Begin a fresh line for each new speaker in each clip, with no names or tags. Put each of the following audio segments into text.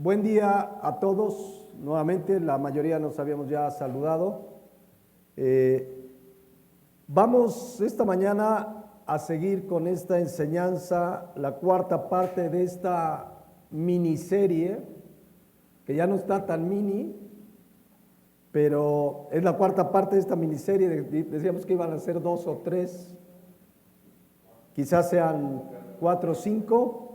Buen día a todos. Nuevamente, la mayoría nos habíamos ya saludado. Vamos esta mañana a seguir con esta enseñanza, la cuarta parte de esta miniserie, que ya no está tan mini, pero es la cuarta parte de esta miniserie. Decíamos que iban a ser 2 o 3, quizás sean 4 o 5.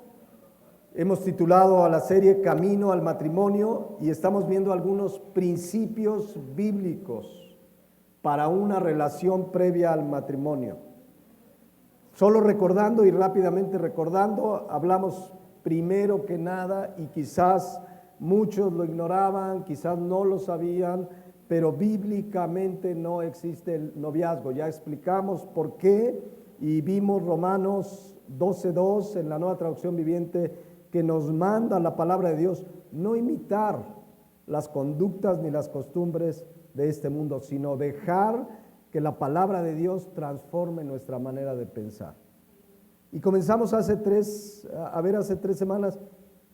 Hemos titulado a la serie Camino al Matrimonio y estamos viendo algunos principios bíblicos para una relación previa al matrimonio. Solo recordando y rápidamente recordando, hablamos primero que nada, y quizás muchos lo ignoraban, quizás no lo sabían, pero bíblicamente no existe el noviazgo. Ya explicamos por qué y vimos Romanos 12:2 en la Nueva Traducción Viviente, que nos manda la palabra de Dios no imitar las conductas ni las costumbres de este mundo, sino dejar que la palabra de Dios transforme nuestra manera de pensar. Y comenzamos hace 3 semanas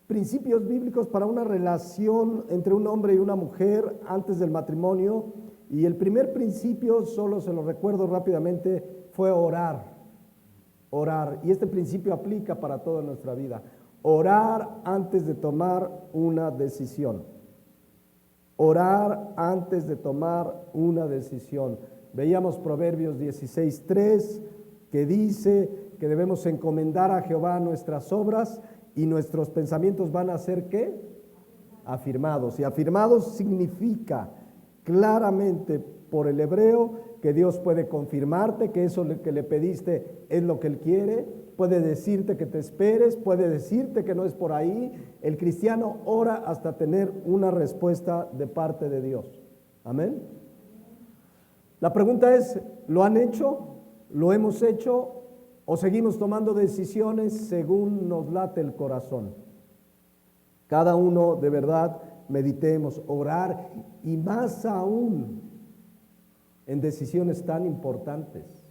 principios bíblicos para una relación entre un hombre y una mujer antes del matrimonio. Y el primer principio, solo se lo recuerdo rápidamente, fue orar. Orar. Y este principio aplica para toda nuestra vida. Orar antes de tomar una decisión. Orar antes de tomar una decisión. Veíamos Proverbios 16:3, que dice que debemos encomendar a Jehová nuestras obras y nuestros pensamientos van a ser ¿qué? Afirmados. Y afirmados significa claramente por el hebreo que Dios puede confirmarte que eso que le pediste es lo que Él quiere. Puede decirte que te esperes, puede decirte que no es por ahí. El cristiano ora hasta tener una respuesta de parte de Dios. Amén. La pregunta es, ¿lo han hecho? ¿Lo hemos hecho? ¿O seguimos tomando decisiones según nos late el corazón? Cada uno de verdad meditemos, orar, y más aún en decisiones tan importantes,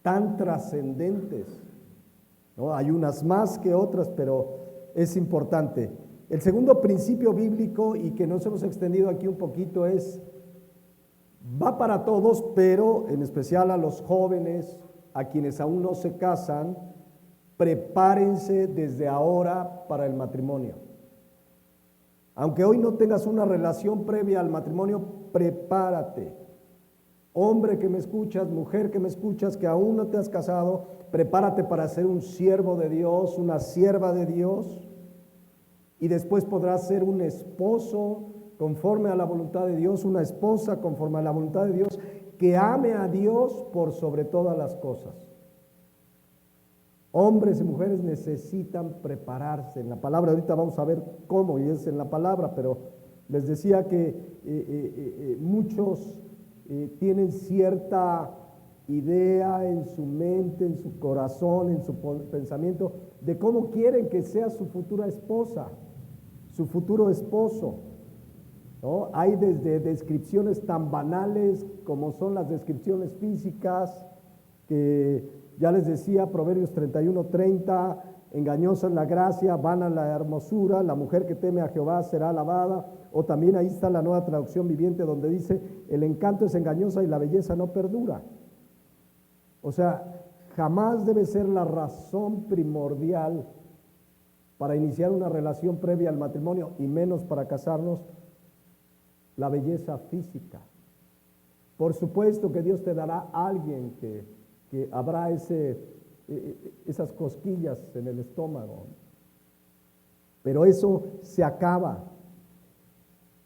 tan trascendentes. ¿No? Hay unas más que otras, pero es importante. El segundo principio bíblico, y que nos hemos extendido aquí un poquito, va para todos, pero en especial a los jóvenes, a quienes aún no se casan. Prepárense desde ahora para el matrimonio. Aunque hoy no tengas una relación previa al matrimonio, prepárate. Hombre que me escuchas, mujer que me escuchas, que aún no te has casado, prepárate para ser un siervo de Dios, una sierva de Dios, y después podrás ser un esposo conforme a la voluntad de Dios, una esposa conforme a la voluntad de Dios, que ame a Dios por sobre todas las cosas. Hombres y mujeres necesitan prepararse. En la palabra ahorita vamos a ver cómo, y es en la palabra, pero les decía que muchos tienen cierta idea en su mente, en su corazón, en su pensamiento, de cómo quieren que sea su futura esposa, su futuro esposo, ¿no? Hay desde descripciones tan banales como son las descripciones físicas, que ya les decía, Proverbios 31:30, engañosa es la gracia, vana la hermosura, la mujer que teme a Jehová será alabada. O también ahí está la Nueva Traducción Viviente, donde dice, el encanto es engañosa y la belleza no perdura. O sea, jamás debe ser la razón primordial para iniciar una relación previa al matrimonio, y menos para casarnos, la belleza física. Por supuesto que Dios te dará a alguien que habrá esas cosquillas en el estómago, pero eso se acaba.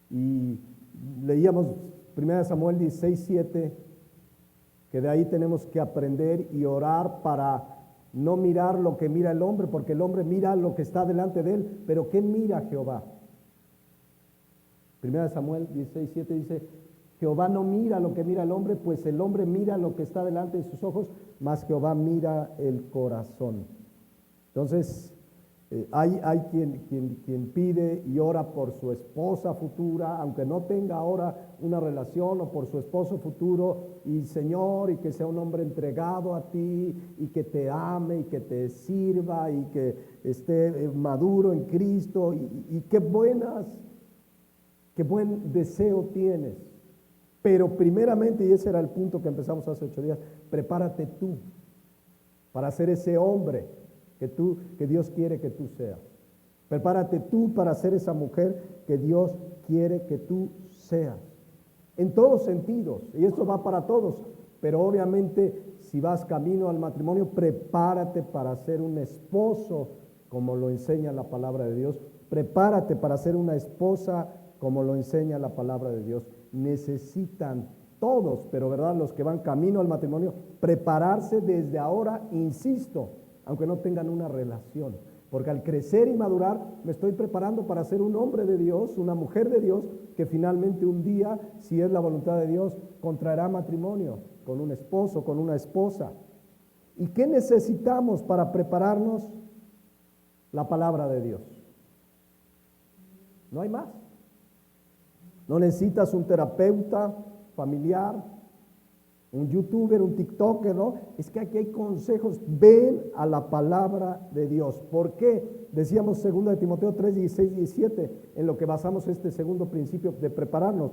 Y leíamos 1 Samuel 16:7, que de ahí tenemos que aprender y orar para no mirar lo que mira el hombre, porque el hombre mira lo que está delante de él, pero ¿qué mira Jehová? 1 Samuel 16:7 dice, Jehová no mira lo que mira el hombre, pues el hombre mira lo que está delante de sus ojos, mas Jehová mira el corazón. Entonces, Hay quien pide y ora por su esposa futura, aunque no tenga ahora una relación, o por su esposo futuro, y Señor, y que sea un hombre entregado a ti, y que te ame, y que te sirva, y que esté maduro en Cristo, y qué buen deseo tienes. Pero primeramente, y ese era el punto que empezamos hace 8 días, prepárate tú para ser ese hombre que Dios quiere que tú seas. Prepárate tú para ser esa mujer que Dios quiere que tú seas. En todos sentidos, y esto va para todos, pero obviamente si vas camino al matrimonio, prepárate para ser un esposo, como lo enseña la palabra de Dios. Prepárate para ser una esposa, como lo enseña la palabra de Dios. Necesitan todos, pero verdad, los que van camino al matrimonio, prepararse desde ahora, insisto, aunque no tengan una relación, porque al crecer y madurar me estoy preparando para ser un hombre de Dios, una mujer de Dios, que finalmente un día, si es la voluntad de Dios, contraerá matrimonio con un esposo, con una esposa. ¿Y qué necesitamos para prepararnos? La palabra de Dios. No hay más. No necesitas un terapeuta familiar, un youtuber, un tiktoker, ¿no? Es que aquí hay consejos. Ven a la palabra de Dios. ¿Por qué? Decíamos 2 de Timoteo 3, 16, 17, en lo que basamos este segundo principio de prepararnos.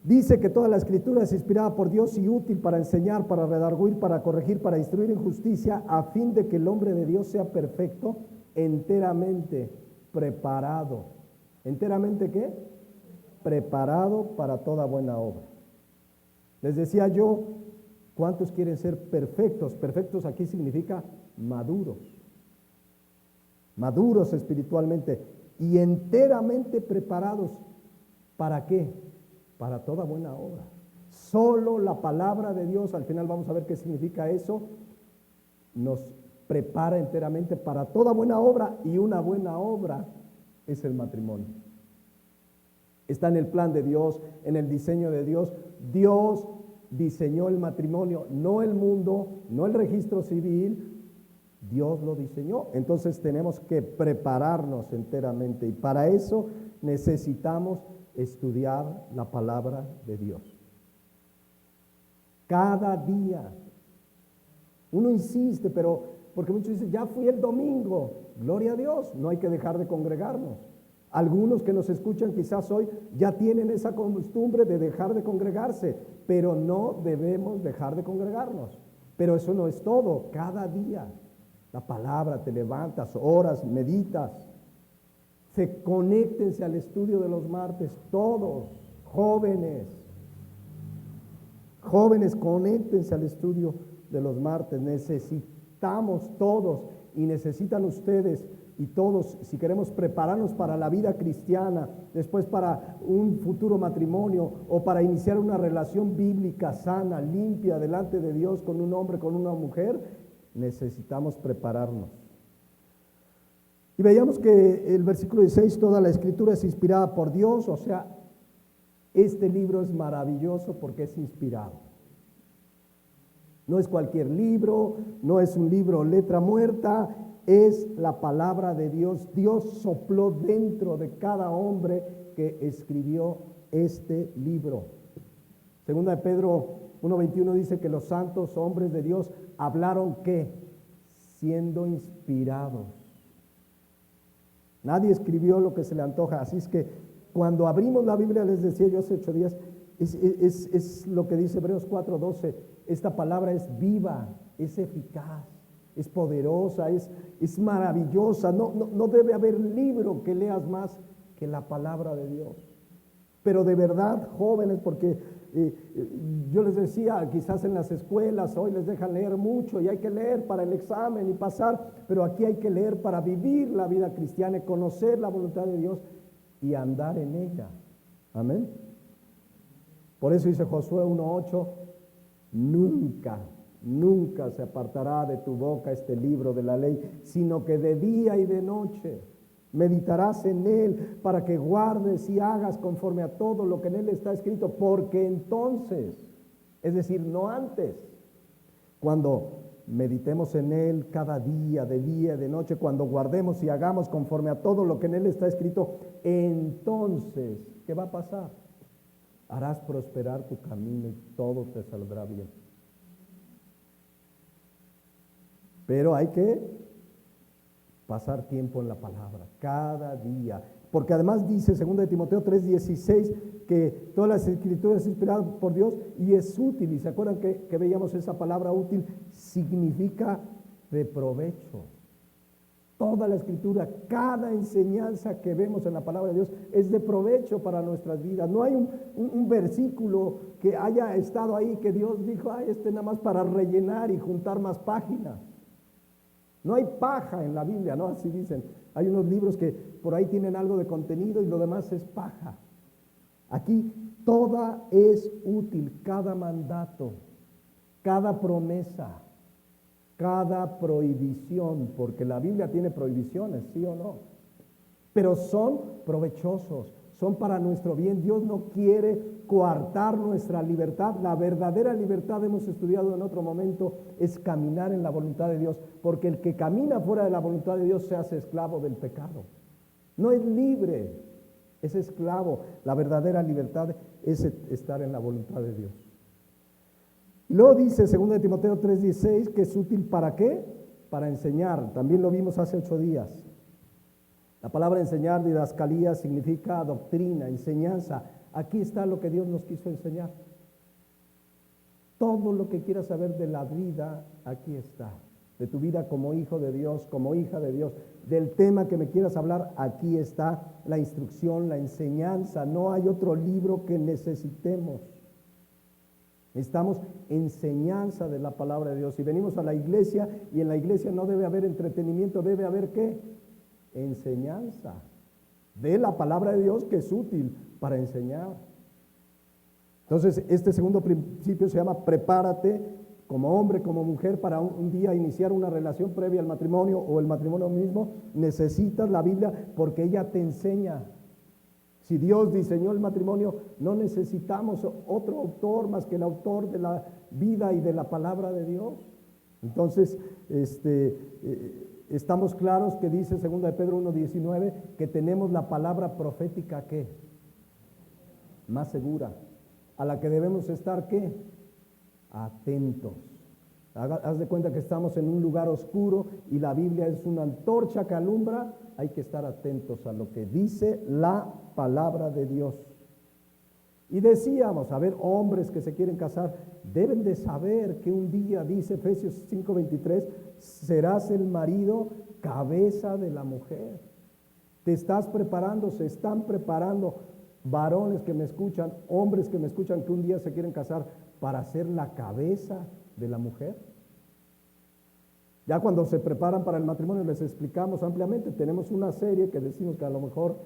Dice que toda la escritura es inspirada por Dios y útil para enseñar, para redarguir, para corregir, para instruir en justicia, a fin de que el hombre de Dios sea perfecto, enteramente preparado. ¿Enteramente qué? Preparado para toda buena obra. Les decía yo, ¿cuántos quieren ser perfectos? Perfectos aquí significa maduros. Maduros espiritualmente y enteramente preparados. ¿Para qué? Para toda buena obra. Solo la palabra de Dios, al final vamos a ver qué significa eso, nos prepara enteramente para toda buena obra, y una buena obra es el matrimonio. Está en el plan de Dios, en el diseño de Dios. Dios diseñó el matrimonio, no el mundo, no el registro civil. Dios lo diseñó. Entonces tenemos que prepararnos enteramente, y para eso necesitamos estudiar la palabra de Dios. Cada día. Uno insiste, pero porque muchos dicen, ya fui el domingo. Gloria a Dios, no hay que dejar de congregarnos. Algunos que nos escuchan quizás hoy ya tienen esa costumbre de dejar de congregarse, pero no debemos dejar de congregarnos. Pero eso no es todo. Cada día la palabra, te levantas, oras, meditas. Conéctense al estudio de los martes, todos, jóvenes, conéctense al estudio de los martes. Necesitamos todos, y necesitan ustedes y todos, si queremos prepararnos para la vida cristiana, después para un futuro matrimonio, o para iniciar una relación bíblica sana, limpia, delante de Dios, con un hombre, con una mujer, necesitamos prepararnos. Y veíamos que el versículo 16, toda la escritura es inspirada por Dios, o sea, este libro es maravilloso porque es inspirado. No es cualquier libro, no es un libro letra muerta, es la palabra de Dios. Dios sopló dentro de cada hombre que escribió este libro. Segunda de Pedro 1:21 dice que los santos hombres de Dios hablaron ¿qué? Siendo inspirados. Nadie escribió lo que se le antoja. Así es que cuando abrimos la Biblia, les decía yo hace 8 días, es lo que dice Hebreos 4:12. Esta palabra es viva, es eficaz, es poderosa, es maravillosa. No debe haber libro que leas más que la palabra de Dios. Pero de verdad, jóvenes, porque yo les decía, quizás en las escuelas hoy les dejan leer mucho y hay que leer para el examen y pasar, pero aquí hay que leer para vivir la vida cristiana y conocer la voluntad de Dios y andar en ella. Amén. Por eso dice Josué 1:8, nunca se apartará de tu boca este libro de la ley, sino que de día y de noche meditarás en él, para que guardes y hagas conforme a todo lo que en él está escrito, porque entonces, es decir, no antes, cuando meditemos en Él cada día, de noche, cuando guardemos y hagamos conforme a todo lo que en Él está escrito, entonces, ¿qué va a pasar? Harás prosperar tu camino y todo te saldrá bien. Pero hay que pasar tiempo en la palabra, cada día. Porque además dice 2 Timoteo 3:16 que todas las escrituras son inspiradas por Dios y es útil. Y se acuerdan que veíamos esa palabra útil, significa de provecho. Toda la escritura, cada enseñanza que vemos en la palabra de Dios es de provecho para nuestras vidas. No hay un versículo que haya estado ahí que Dios dijo, nada más para rellenar y juntar más páginas. No hay paja en la Biblia, ¿no? Así dicen. Hay unos libros que por ahí tienen algo de contenido y lo demás es paja. Aquí toda es útil, cada mandato, cada promesa, cada prohibición, porque la Biblia tiene prohibiciones, ¿sí o no? Pero son provechosos, son para nuestro bien. Dios no quiere coartar nuestra libertad. La verdadera libertad, hemos estudiado en otro momento, es caminar en la voluntad de Dios, porque el que camina fuera de la voluntad de Dios se hace esclavo del pecado. No es libre, es esclavo. La verdadera libertad es estar en la voluntad de Dios. Y luego dice 2 Timoteo 3:16 que es útil ¿para qué? Para enseñar. También lo vimos hace 8 días. La palabra enseñar, didascalía, significa doctrina, enseñanza. Aquí está lo que Dios nos quiso enseñar. Todo lo que quieras saber de la vida, aquí está. De tu vida como hijo de Dios, como hija de Dios. Del tema que me quieras hablar, aquí está la instrucción, la enseñanza. No hay otro libro que necesitemos. Necesitamos enseñanza de la palabra de Dios. Y venimos a la iglesia y en la iglesia no debe haber entretenimiento, debe haber ¿qué? Enseñanza de la palabra de Dios que es útil para enseñar. Entonces, este segundo principio se llama prepárate como hombre, como mujer, para un día iniciar una relación previa al matrimonio o el matrimonio mismo. Necesitas la Biblia porque ella te enseña. Si Dios diseñó el matrimonio, no necesitamos otro autor más que el autor de la vida y de la palabra de Dios. Entonces, estamos claros que dice 2 de Pedro 1:19 que tenemos la palabra profética ¿qué? Más segura, a la que debemos estar ¿qué? Atentos. Haz de cuenta que estamos en un lugar oscuro y la Biblia es una antorcha que alumbra. Hay que estar atentos a lo que dice la palabra de Dios. Y decíamos, a ver, hombres que se quieren casar, deben de saber que un día, dice Efesios 5:23, serás el marido cabeza de la mujer. Te estás preparando, se están preparando varones que me escuchan, hombres que me escuchan que un día se quieren casar para ser la cabeza de la mujer. Ya cuando se preparan para el matrimonio les explicamos ampliamente. Tenemos una serie que decimos que a lo mejor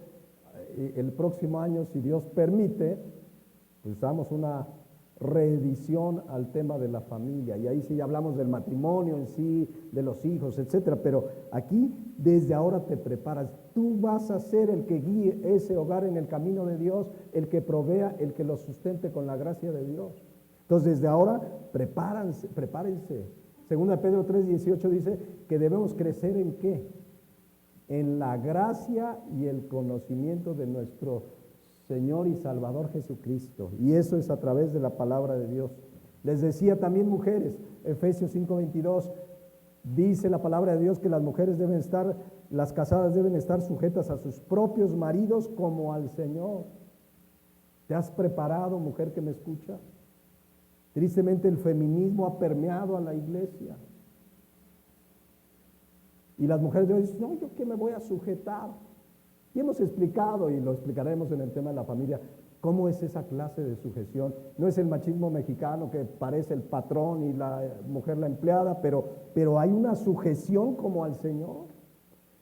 el próximo año, si Dios permite, pues damos una reedición al tema de la familia, y ahí sí hablamos del matrimonio en sí, de los hijos, etcétera. Pero aquí desde ahora te preparas. Tú vas a ser el que guíe ese hogar en el camino de Dios, el que provea, el que lo sustente con la gracia de Dios. Entonces desde ahora prepárense. Segunda de Pedro 3:18 dice que debemos crecer ¿en qué? En la gracia y el conocimiento de nuestro Señor y Salvador Jesucristo. Y eso es a través de la palabra de Dios. Les decía también mujeres, Efesios 5:22, dice la palabra de Dios que las mujeres deben estar, las casadas deben estar sujetas a sus propios maridos como al Señor. ¿Te has preparado, mujer que me escucha? Tristemente el feminismo ha permeado a la iglesia. Y las mujeres dicen, no, ¿yo qué me voy a sujetar? Y hemos explicado, y lo explicaremos en el tema de la familia, cómo es esa clase de sujeción. No es el machismo mexicano que parece el patrón y la mujer la empleada, pero hay una sujeción como al Señor.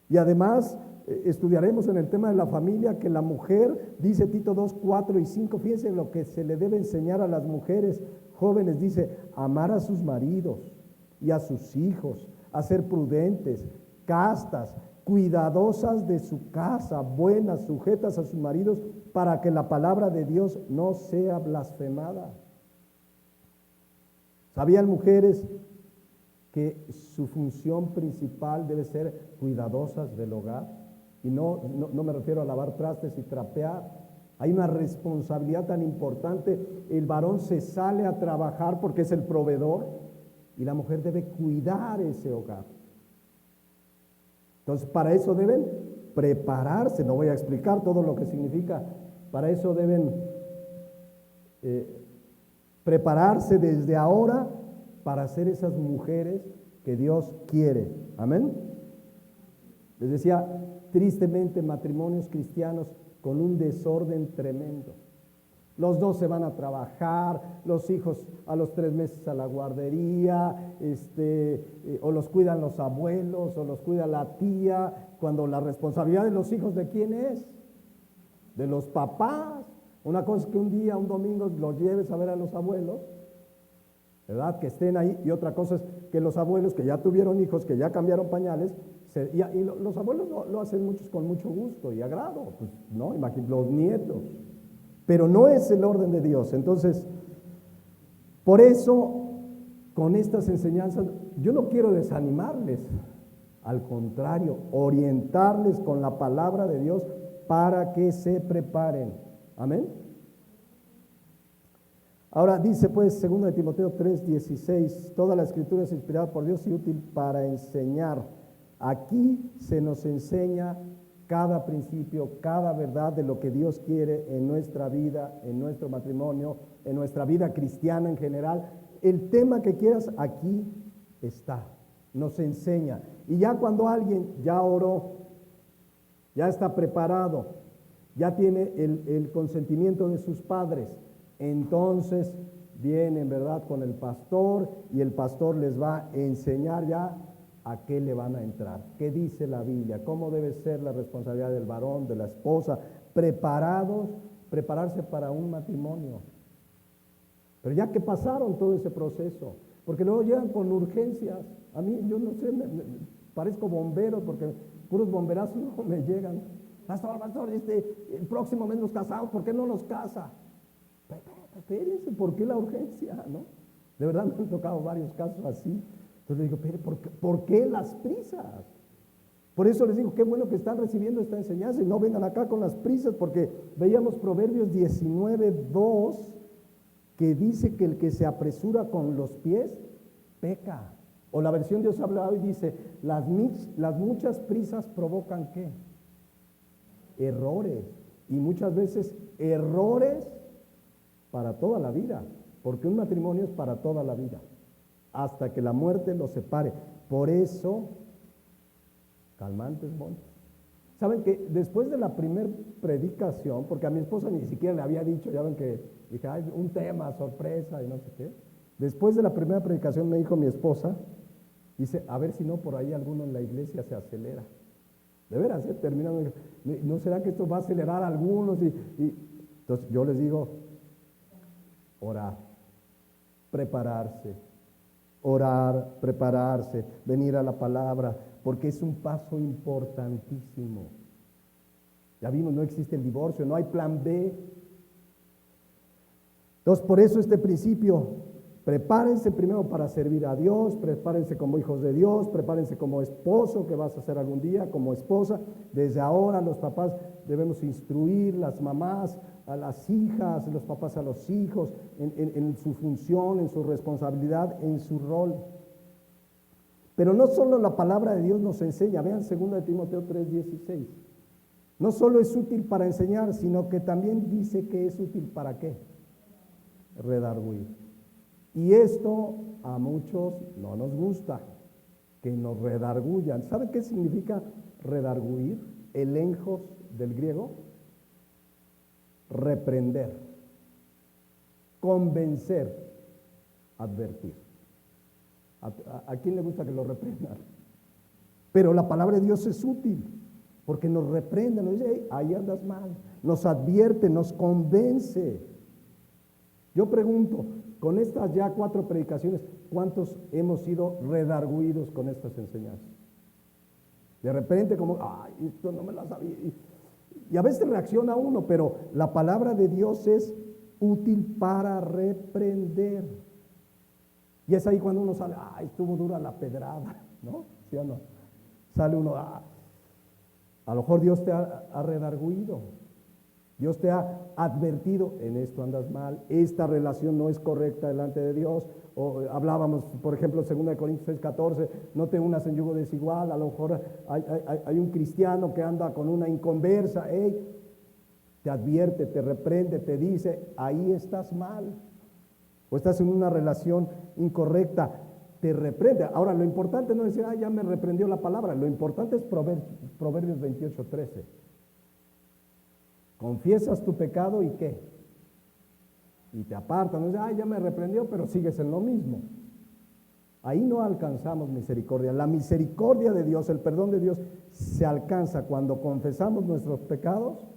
Y además estudiaremos en el tema de la familia que la mujer, dice Tito 2, 4 y 5, fíjense lo que se le debe enseñar a las mujeres jóvenes, dice, amar a sus maridos y a sus hijos, a ser prudentes, castas, cuidadosas de su casa, buenas, sujetas a sus maridos, para que la palabra de Dios no sea blasfemada. ¿Sabían, mujeres, que su función principal debe ser cuidadosas del hogar. Y no me refiero a lavar trastes y trapear. Hay una responsabilidad tan importante. El varón se sale a trabajar porque es el proveedor y la mujer debe cuidar ese hogar. Entonces, para eso deben prepararse. No voy a explicar todo lo que significa. Para eso deben prepararse desde ahora para ser esas mujeres que Dios quiere. Amén. Les decía, tristemente matrimonios cristianos con un desorden tremendo. Los dos se van a trabajar, los hijos a los 3 meses a la guardería, o los cuidan los abuelos, o los cuida la tía, cuando la responsabilidad de los hijos, ¿de quién es? De los papás. Una cosa es que un día, un domingo, los lleves a ver a los abuelos, ¿verdad? Que estén ahí, y otra cosa es que los abuelos que ya tuvieron hijos, que ya cambiaron pañales, los abuelos lo hacen muchos con mucho gusto y agrado, pues, ¿no? Imagínate, los nietos. Pero no es el orden de Dios. Entonces, por eso, con estas enseñanzas, yo no quiero desanimarles, al contrario, orientarles con la palabra de Dios para que se preparen. Amén. Ahora dice pues 2 de Timoteo 3:16, toda la escritura es inspirada por Dios y útil para enseñar. Aquí se nos enseña cada principio, cada verdad de lo que Dios quiere en nuestra vida, en nuestro matrimonio, en nuestra vida cristiana en general. El tema que quieras, aquí está, nos enseña. Y ya cuando alguien ya oró, ya está preparado, ya tiene el consentimiento de sus padres, entonces vienen, ¿verdad?, con el pastor y el pastor les va a enseñar ya a qué le van a entrar, qué dice la Biblia, cómo debe ser la responsabilidad del varón, de la esposa, prepararse para un matrimonio. Pero ya que pasaron todo ese proceso, porque luego llegan con urgencias. A mí, yo no sé, parezco bombero porque puros bomberazos no me llegan. Pastor, el próximo mes nos casamos, ¿por qué no nos casa? Espérense, ¿por qué la urgencia? ¿No? De verdad me han tocado varios casos así. Entonces le digo, ¿por qué las prisas? Por eso les digo, qué bueno que están recibiendo esta enseñanza y no vengan acá con las prisas, porque veíamos Proverbios 19:2 que dice que el que se apresura con los pies peca. O la versión Dios habla hoy dice, las muchas prisas provocan ¿qué? Errores. Y muchas veces errores para toda la vida, porque un matrimonio es para toda la vida, hasta que la muerte los separe. Por eso, calmantes montes. Saben que después de la primera predicación, porque a mi esposa ni siquiera le había dicho, ya ven que dije, ay, un tema, sorpresa y no sé qué. Después de la primera predicación me dijo mi esposa, dice, a ver si no por ahí alguno en la iglesia se acelera. De veras, terminando, ¿no será que esto va a acelerar a algunos? Entonces yo les digo, orar, prepararse, orar, prepararse, venir a la palabra, porque es un paso importantísimo. Ya vimos, no existe el divorcio, no hay plan B. Entonces, por eso este principio, prepárense primero para servir a Dios, prepárense como hijos de Dios, prepárense como esposo que vas a ser algún día, como esposa. Desde ahora los papás debemos instruir, las mamás a las hijas, los papás a los hijos, en su función, en su responsabilidad, en su rol. Pero no solo la palabra de Dios nos enseña, vean 2 de Timoteo 3:16. No solo es útil para enseñar, sino que también dice que es útil para ¿qué? Redarguir. Y esto a muchos no nos gusta, que nos redarguyan. ¿Saben qué significa redarguir? Elenjos del griego. Reprender, convencer, advertir. ¿A quién le gusta que lo reprendan? Pero la palabra de Dios es útil, porque nos reprende, nos dice, hey, ahí andas mal, nos advierte, nos convence. Yo pregunto, con estas ya 4 predicaciones, ¿cuántos hemos sido redarguidos con estas enseñanzas? De repente como, ay, esto no me la sabía. Y a veces reacciona uno, pero la palabra de Dios es útil para reprender. Y es ahí cuando uno sale, estuvo dura la pedrada, ¿no? ¿Sí o no? Sale uno, a lo mejor Dios te ha redarguido, Dios te ha advertido, en esto andas mal, esta relación no es correcta delante de Dios. O hablábamos, por ejemplo, 2 Corintios 6:14, no te unas en yugo desigual. A lo mejor hay un cristiano que anda con una inconversa, te advierte, te reprende, te dice, ahí estás mal, o estás en una relación incorrecta, te reprende. Ahora, lo importante no es decir, ya me reprendió la palabra, lo importante es Proverbios 28:13. Confiesas tu pecado y ¿qué? Y te apartas, no dices, ya me reprendió, pero sigues en lo mismo. Ahí no alcanzamos misericordia. La misericordia de Dios, el perdón de Dios, se alcanza cuando confesamos nuestros pecados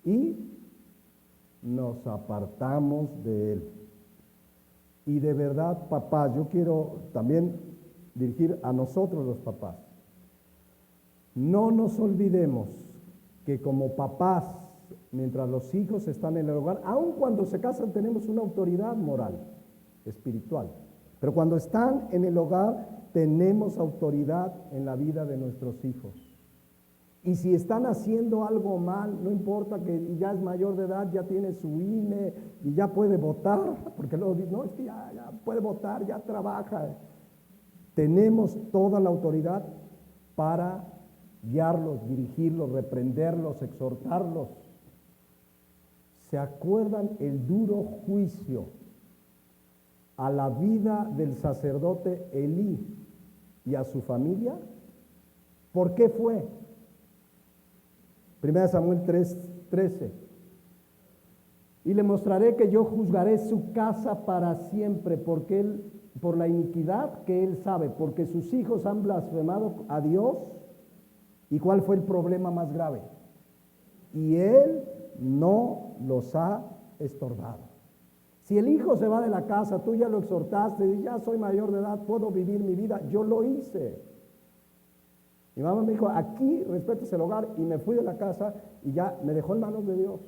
y nos apartamos de Él. Y de verdad, papás, yo quiero también dirigir a nosotros los papás. No nos olvidemos que como papás, mientras los hijos están en el hogar, aun cuando se casan tenemos una autoridad moral, espiritual, pero cuando están en el hogar tenemos autoridad en la vida de nuestros hijos. Y si están haciendo algo mal, no importa que ya es mayor de edad, ya tiene su INE y ya puede votar, porque luego dicen, no, es que ya puede votar, ya trabaja. Tenemos toda la autoridad para guiarlos, dirigirlos, reprenderlos, exhortarlos. ¿Se acuerdan el duro juicio a la vida del sacerdote Elí y a su familia? ¿Por qué fue? 1 Samuel 3:13. Y le mostraré que yo juzgaré su casa para siempre, porque por la iniquidad que él sabe, porque sus hijos han blasfemado a Dios. ¿Y cuál fue el problema más grave? Y él no los ha estorbado. Si el hijo se va de la casa, tú ya lo exhortaste, y ya soy mayor de edad, puedo vivir mi vida, yo lo hice. Mi mamá me dijo, aquí respetes el hogar, y me fui de la casa y ya me dejó en manos de Dios.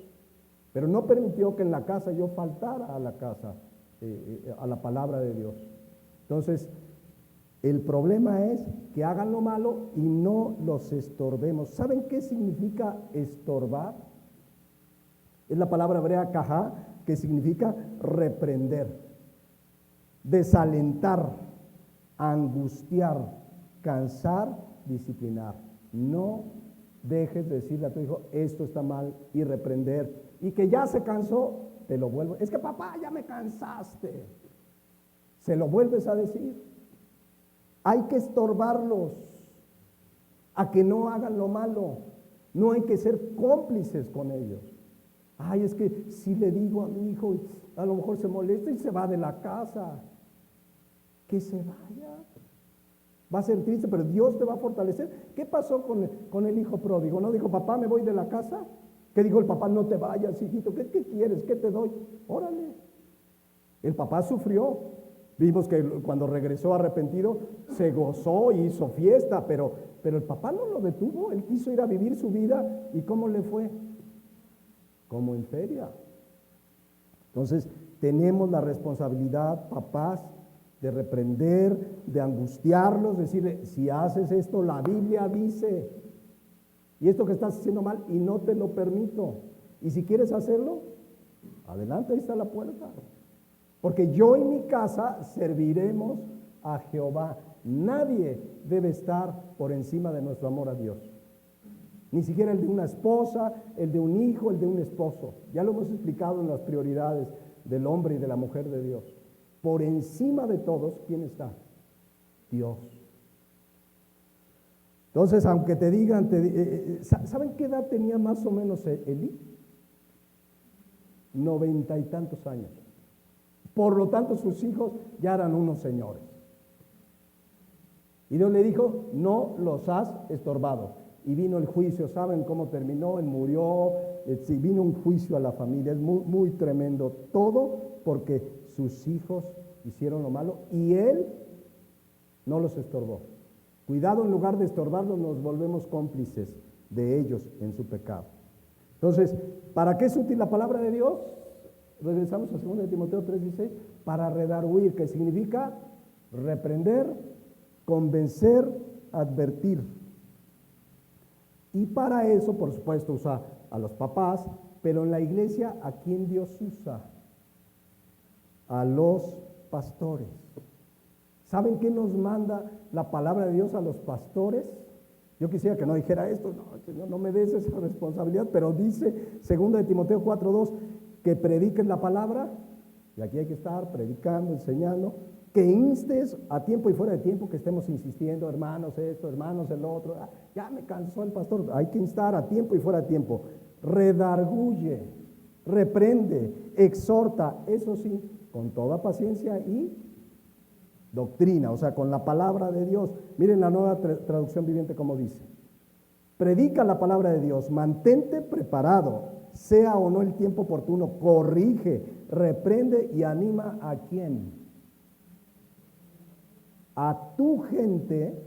Pero no permitió que en la casa yo faltara a la casa, a la palabra de Dios. Entonces, el problema es que hagan lo malo y no los estorbemos. ¿Saben qué significa estorbar? Es la palabra hebrea kajá, que significa reprender, desalentar, angustiar, cansar, disciplinar. No dejes de decirle a tu hijo, esto está mal, y reprender. Y que ya se cansó, te lo vuelvo. Es que papá, ya me cansaste. Se lo vuelves a decir. Hay que estorbarlos a que no hagan lo malo. No hay que ser cómplices con ellos. Es que si le digo a mi hijo, a lo mejor se molesta y se va de la casa. Que se vaya. Va a ser triste, pero Dios te va a fortalecer. ¿Qué pasó con el hijo pródigo? ¿No dijo, papá, me voy de la casa? ¿Qué dijo el papá? No te vayas, hijito. ¿Qué quieres? ¿Qué te doy? Órale. El papá sufrió. Vimos que cuando regresó arrepentido, se gozó y hizo fiesta, pero el papá no lo detuvo. Él quiso ir a vivir su vida. ¿Y cómo le fue? Como en feria. Entonces, tenemos la responsabilidad, papás, de reprender, de angustiarlos, decirle, si haces esto, la Biblia dice, y esto que estás haciendo mal, y no te lo permito. Y si quieres hacerlo, adelante, ahí está la puerta. Porque yo y mi casa serviremos a Jehová. Nadie debe estar por encima de nuestro amor a Dios. Ni siquiera el de una esposa, el de un hijo, el de un esposo. Ya lo hemos explicado en las prioridades del hombre y de la mujer de Dios. Por encima de todos, ¿quién está? Dios. Entonces, aunque te digan, ¿saben qué edad tenía más o menos Elí? 90 y tantos años. Por lo tanto, sus hijos ya eran unos señores. Y Dios le dijo, no los has estorbado. Y vino el juicio, ¿saben cómo terminó? Él murió, vino un juicio a la familia, es muy, muy tremendo. Todo porque sus hijos hicieron lo malo y él no los estorbó. Cuidado, en lugar de estorbarlos, nos volvemos cómplices de ellos en su pecado. Entonces, ¿para qué es útil la palabra de Dios? regresamos a 2 de Timoteo 3:16, para redarguir, que significa reprender, convencer, advertir. Y para eso, por supuesto, usa a los papás, pero en la iglesia, ¿a quién Dios usa? A los pastores. ¿Saben qué nos manda la palabra de Dios a los pastores? Yo quisiera que no dijera esto, no, Señor, no me des esa responsabilidad, pero dice 2 de Timoteo 4:2, que prediques la palabra, y aquí hay que estar predicando, enseñando, que instes a tiempo y fuera de tiempo, que estemos insistiendo, hermanos esto, hermanos el otro, ya me cansó el pastor, hay que instar a tiempo y fuera de tiempo, redarguye, reprende, exhorta, eso sí, con toda paciencia y doctrina, o sea, con la palabra de Dios. Miren la Nueva Traducción Viviente como dice: predica la palabra de Dios, mantente preparado, sea o no el tiempo oportuno, corrige, reprende y anima a quién, a tu gente,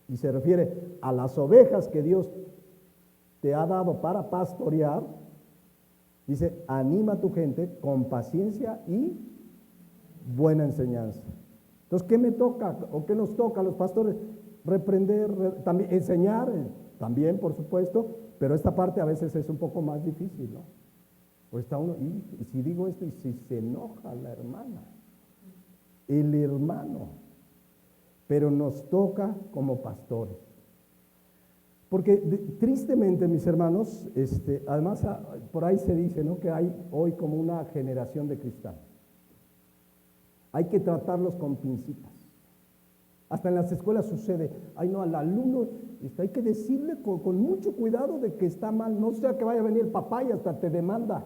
y se refiere a las ovejas que Dios te ha dado para pastorear. Dice, anima a tu gente con paciencia y buena enseñanza. Entonces, ¿qué me toca o qué nos toca a los pastores? Reprender, también enseñar, también por supuesto, pero esta parte a veces es un poco más difícil, ¿no? Pues está uno, y si digo esto, y si se enoja la hermana, el hermano, pero nos toca como pastores. Porque tristemente, mis hermanos, además por ahí se dice, ¿no?, que hay hoy como una generación de cristal. Hay que tratarlos con pincitas. Hasta en las escuelas sucede, ay no, al alumno hay que decirle con mucho cuidado de que está mal, no sea que vaya a venir el papá y hasta te demanda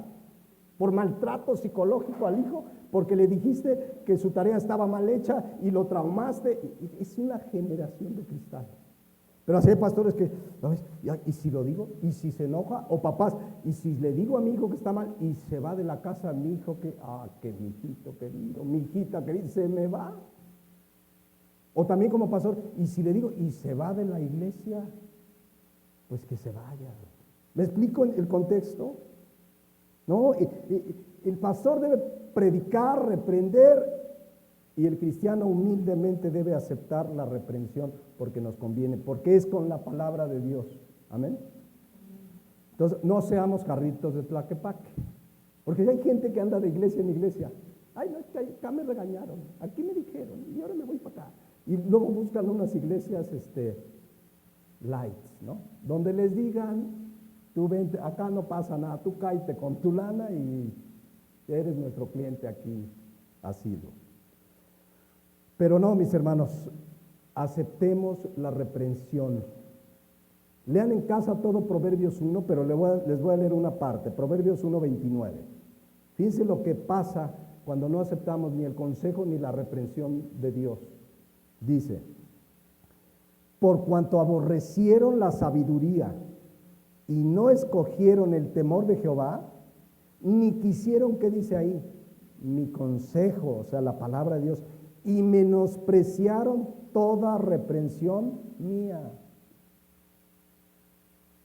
por maltrato psicológico al hijo, porque le dijiste que su tarea estaba mal hecha y lo traumaste. Es una generación de cristal. Pero así hay pastores que, ¿y si lo digo? ¿Y si se enoja? O papás, ¿y si le digo a mi hijo que está mal y se va de la casa mi hijo que mi hijito querido, mi hijita querida, se me va? O también como pastor, ¿y si le digo y se va de la iglesia? Pues que se vaya. ¿Me explico el contexto? No, el pastor debe predicar, reprender, y el cristiano humildemente debe aceptar la reprensión porque nos conviene, porque es con la palabra de Dios. Amén. Entonces, no seamos carritos de tlaquepaque, porque hay gente que anda de iglesia en iglesia. Ay, no, es que acá me regañaron, aquí me dijeron, y ahora me voy para acá. Y luego buscan unas iglesias lights, ¿no? Donde les digan, tú vente, acá no pasa nada, tú cállate con tu lana y eres nuestro cliente aquí, asiduo. Pero no, mis hermanos, aceptemos la reprensión. Lean en casa todo Proverbios 1, pero les voy a leer una parte, Proverbios 1:29. Fíjense lo que pasa cuando no aceptamos ni el consejo ni la reprensión de Dios. Dice, por cuanto aborrecieron la sabiduría y no escogieron el temor de Jehová, ni quisieron, ¿qué dice ahí? Mi consejo, o sea, la palabra de Dios, y menospreciaron toda reprensión mía.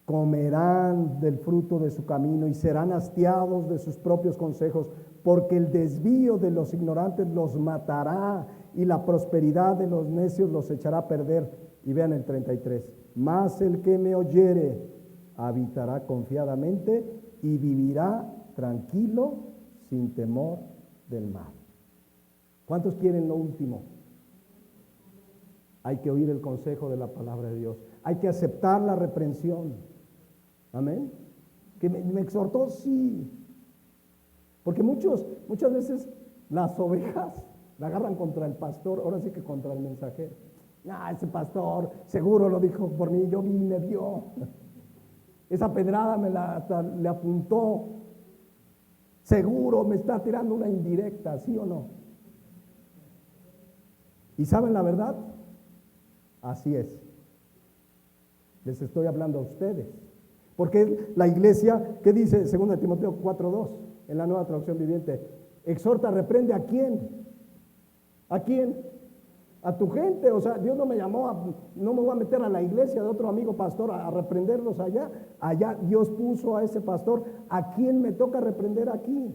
Comerán del fruto de su camino y serán hastiados de sus propios consejos, porque el desvío de los ignorantes los matará y la prosperidad de los necios los echará a perder. Y vean el 33, mas el que me oyere habitará confiadamente y vivirá tranquilo sin temor del mal. ¿Cuántos quieren lo último? Hay que oír el consejo de la palabra de Dios. Hay que aceptar la reprensión. Amén. ¿Que me exhortó? Sí. Porque muchas veces las ovejas la agarran contra el pastor, ahora sí que contra el mensajero. Ese pastor seguro lo dijo por mí, yo vi y me vio. Esa pedrada le apuntó. Seguro me está tirando una indirecta, ¿sí o no? ¿Y saben la verdad? Así es. Les estoy hablando a ustedes. Porque la iglesia, ¿qué dice 2 Timoteo 4:2 en la Nueva Traducción Viviente? Exhorta, reprende, ¿a quién? ¿A quién? A tu gente. O sea, Dios no me llamó, no me voy a meter a la iglesia de otro amigo pastor a reprenderlos allá. Allá Dios puso a ese pastor. ¿A quién me toca reprender aquí?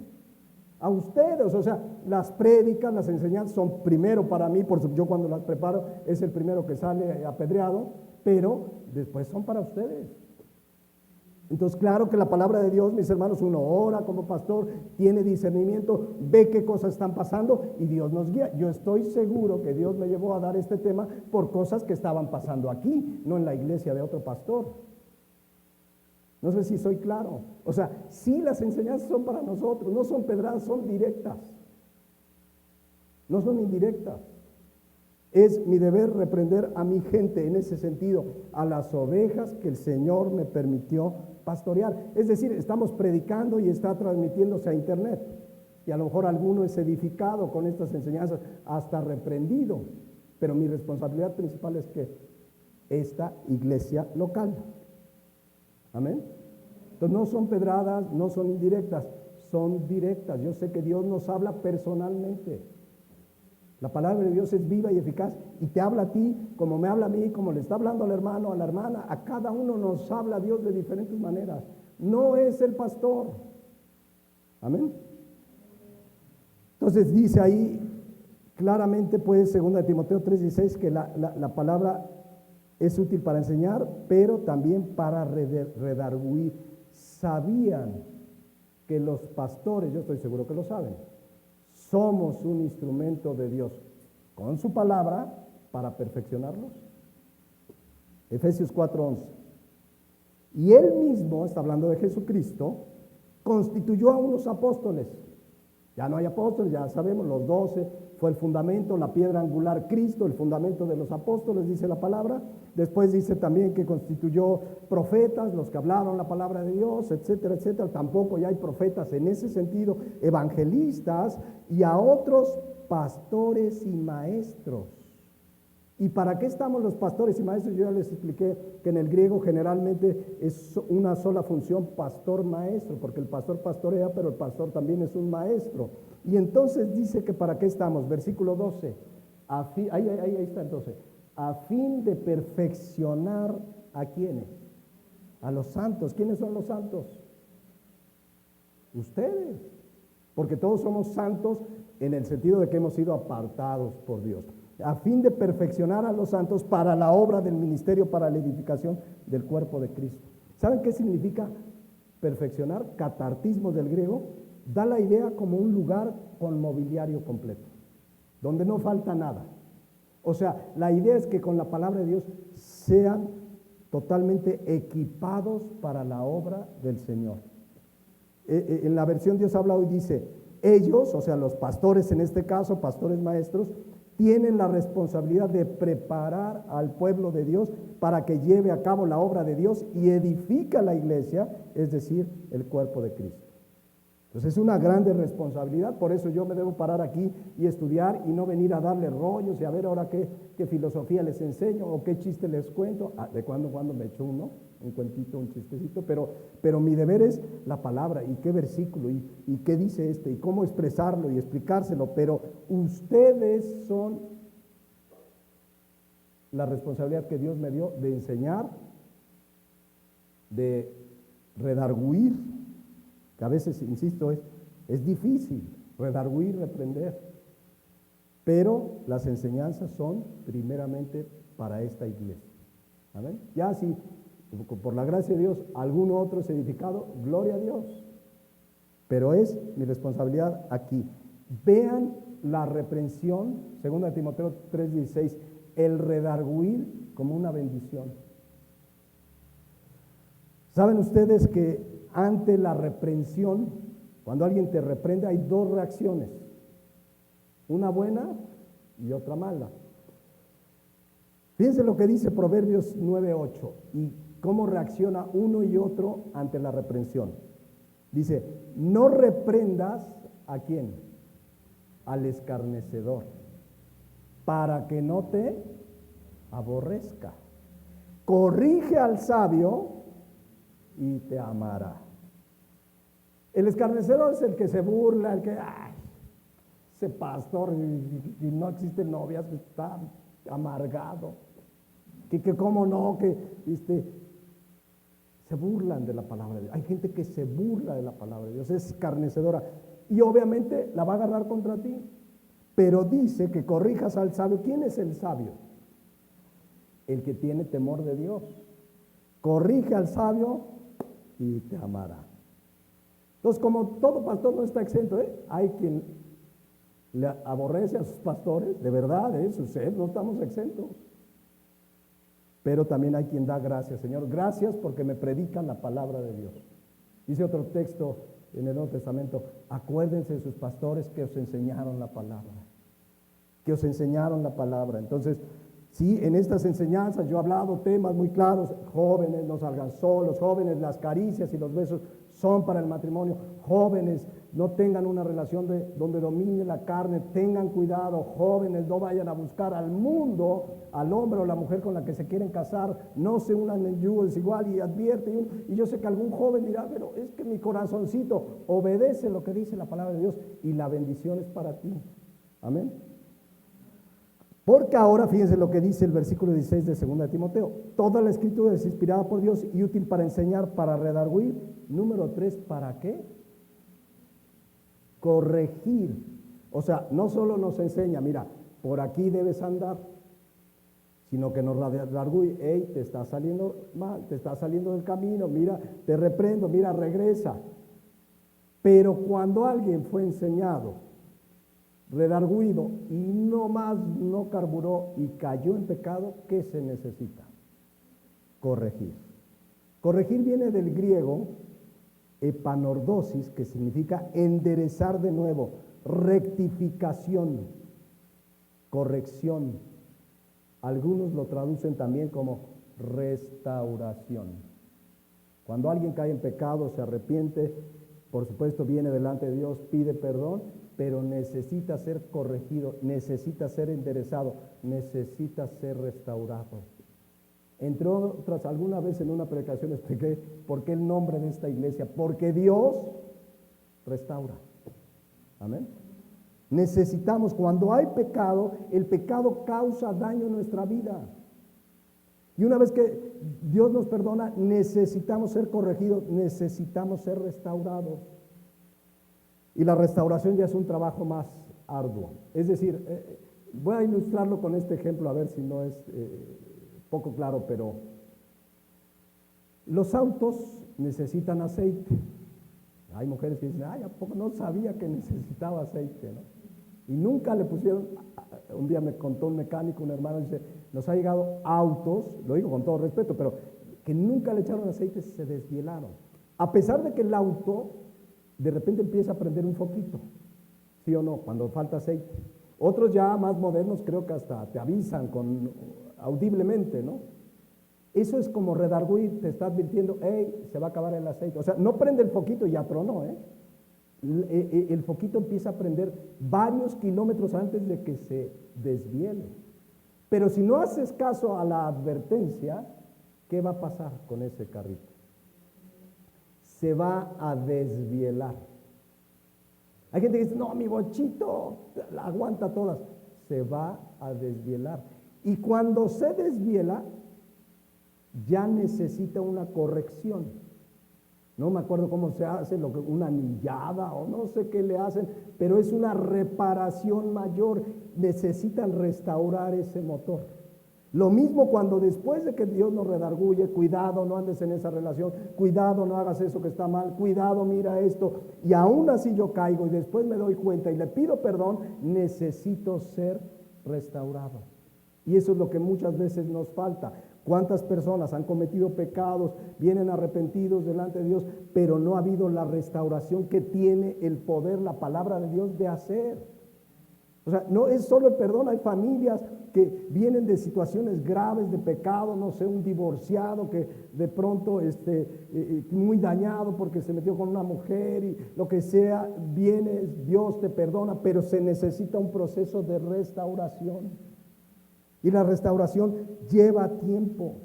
a ustedes. O sea, las prédicas, las enseñanzas son primero para mí, yo cuando las preparo es el primero que sale apedreado, pero después son para ustedes. Entonces, claro que la palabra de Dios, mis hermanos, uno ora como pastor, tiene discernimiento, ve qué cosas están pasando y Dios nos guía. Yo estoy seguro que Dios me llevó a dar este tema por cosas que estaban pasando aquí, no en la iglesia de otro pastor. No sé si soy claro. O sea, sí, las enseñanzas son para nosotros, no son pedradas, son directas. No son indirectas. Es mi deber reprender a mi gente en ese sentido, a las ovejas que el Señor me permitió pastorear. Es decir, estamos predicando y está transmitiéndose a internet. Y a lo mejor alguno es edificado con estas enseñanzas, hasta reprendido. Pero mi responsabilidad principal es que esta iglesia local. Amén. Entonces no son pedradas, no son indirectas, son directas. Yo sé que Dios nos habla personalmente. La palabra de Dios es viva y eficaz y te habla a ti como me habla a mí, como le está hablando al hermano, a la hermana. A cada uno nos habla Dios de diferentes maneras. No es el pastor. Amén. Entonces dice ahí claramente, pues, 2 Timoteo 3:16, que la palabra es útil para enseñar, pero también para redarguir. Sabían que los pastores, yo estoy seguro que lo saben, somos un instrumento de Dios con su palabra para perfeccionarlos. Efesios 4:11. Y él mismo, está hablando de Jesucristo, constituyó a unos apóstoles. Ya no hay apóstoles, ya sabemos, los 12 fue el fundamento, la piedra angular Cristo, el fundamento de los apóstoles, dice la palabra. Después dice también que constituyó profetas, los que hablaron la palabra de Dios, etcétera, etcétera. Tampoco ya hay profetas en ese sentido, evangelistas, y a otros pastores y maestros. ¿Y para qué estamos los pastores y maestros? Yo ya les expliqué que en el griego generalmente es una sola función, pastor-maestro, porque el pastor pastorea, pero el pastor también es un maestro. Y entonces dice que para qué estamos, versículo 12, ahí está entonces, a fin de perfeccionar ¿a quiénes? A los santos. ¿Quiénes son los santos? Ustedes, porque todos somos santos en el sentido de que hemos sido apartados por Dios. A fin de perfeccionar a los santos para la obra del ministerio, para la edificación del cuerpo de Cristo. ¿Saben qué significa perfeccionar? Catartismo del griego, da la idea como un lugar con mobiliario completo, donde no falta nada. O sea, la idea es que con la palabra de Dios sean totalmente equipados para la obra del Señor. En la versión Dios habla hoy dice, ellos, o sea, los pastores en este caso, pastores maestros, tienen la responsabilidad de preparar al pueblo de Dios para que lleve a cabo la obra de Dios y edifica la iglesia, es decir, el cuerpo de Cristo. Entonces es una grande responsabilidad, por eso yo me debo parar aquí y estudiar y no venir a darle rollos y a ver ahora qué filosofía les enseño o qué chiste les cuento. De cuando en cuando me echo un cuentito, un chistecito, pero mi deber es la palabra y qué versículo y qué dice y cómo expresarlo y explicárselo, pero ustedes son la responsabilidad que Dios me dio de enseñar, de redarguir, que a veces, insisto, es difícil redarguir, reprender, pero las enseñanzas son primeramente para esta iglesia. ¿Amén? Ya si por la gracia de Dios alguno otro es edificado, gloria a Dios, pero es mi responsabilidad aquí. Vean la reprensión, 2 Timoteo 3:16, el redarguir como una bendición. ¿Saben ustedes que ante la reprensión, cuando alguien te reprende, hay dos reacciones, una buena y otra mala? Fíjense lo que dice Proverbios 9:8 y cómo reacciona uno y otro ante la reprensión. Dice, no reprendas ¿a quién? Al escarnecedor, para que no te aborrezca. Corrige al sabio y te amará. El escarnecedor es el que se burla, el que, ese pastor, y no existen novias, está amargado, que cómo no, que se burlan de la palabra de Dios. Hay gente que se burla de la palabra de Dios, es escarnecedora. y obviamente la va a agarrar contra ti. Pero dice que corrijas al sabio. ¿Quién es el sabio? El que tiene temor de Dios. Corrige al sabio y te amará. Entonces, como todo pastor no está exento, hay quien le aborrece a sus pastores, de verdad, sucede, no estamos exentos. Pero también hay quien da gracias, Señor, gracias porque me predican la palabra de Dios. Dice otro texto en el Nuevo Testamento, acuérdense de sus pastores que os enseñaron la palabra. Que os enseñaron la palabra. Entonces, sí, en estas enseñanzas yo he hablado temas muy claros. Jóvenes, no salgan solos. Jóvenes, las caricias y los besos son para el matrimonio. Jóvenes, no tengan una relación donde domine la carne. Tengan cuidado. Jóvenes, no vayan a buscar al mundo, al hombre o la mujer con la que se quieren casar. No se unan en yugo desigual y advierte. Y yo sé que algún joven dirá, pero es que mi corazoncito obedece lo que dice la palabra de Dios y la bendición es para ti. Amén. Porque ahora, fíjense lo que dice el versículo 16 de 2 Timoteo. Toda la escritura es inspirada por Dios y útil para enseñar, para redarguir. Número 3, ¿para qué? Corregir. O sea, no solo nos enseña, mira, por aquí debes andar, sino que nos redarguye. Hey, te está saliendo mal, te está saliendo del camino, mira, te reprendo, mira, regresa. Pero cuando alguien fue enseñado, redarguido y no más no carburó y cayó en pecado, ¿qué se necesita? Corregir. Corregir viene del griego epanordosis, que significa enderezar de nuevo, rectificación, corrección. Algunos lo traducen también como restauración. Cuando alguien cae en pecado, se arrepiente, por supuesto viene delante de Dios, pide perdón, pero necesita ser corregido, necesita ser enderezado, necesita ser restaurado. Entre otras, alguna vez en una predicación expliqué por qué el nombre de esta iglesia, porque Dios restaura. Amén. Necesitamos, cuando hay pecado, el pecado causa daño en nuestra vida. Y una vez que Dios nos perdona, necesitamos ser corregidos, necesitamos ser restaurados. Y la restauración ya es un trabajo más arduo. Es decir, voy a ilustrarlo con este ejemplo, a ver si no es poco claro, pero los autos necesitan aceite. Hay mujeres que dicen, ay, ¿a poco no sabía que necesitaba aceite, ¿no? Y nunca le pusieron. Un día me contó un mecánico, un hermano, dice, nos ha llegado autos, lo digo con todo respeto, pero que nunca le echaron aceite, se desvielaron. A pesar de que el auto de repente empieza a prender un foquito, ¿sí o no? Cuando falta aceite. Otros ya más modernos creo que hasta te avisan audiblemente, ¿no? Eso es como redarguir, te está advirtiendo, hey, se va a acabar el aceite. O sea, no prende el foquito y ya tronó, ¿eh? El foquito empieza a prender varios kilómetros antes de que se desviele. Pero si no haces caso a la advertencia, ¿qué va a pasar con ese carrito? Se va a desvielar. Hay gente que dice, no, mi bochito la aguanta todas. Se va a desvielar. Y cuando se desviela, ya necesita una corrección. No me acuerdo cómo se hace, una anillada o no sé qué le hacen, pero es una reparación mayor. Necesitan restaurar ese motor. Lo mismo cuando después de que Dios nos redarguye, cuidado, no andes en esa relación, cuidado, no hagas eso que está mal, cuidado, mira esto, y aún así yo caigo y después me doy cuenta y le pido perdón, necesito ser restaurado. Y eso es lo que muchas veces nos falta. ¿Cuántas personas han cometido pecados, vienen arrepentidos delante de Dios, pero no ha habido la restauración que tiene el poder, la palabra de Dios de hacer? O sea, no es solo el perdón, hay familias que vienen de situaciones graves de pecado, no sé, un divorciado que de pronto muy dañado porque se metió con una mujer y lo que sea, viene, Dios te perdona, pero se necesita un proceso de restauración. Y la restauración lleva tiempo.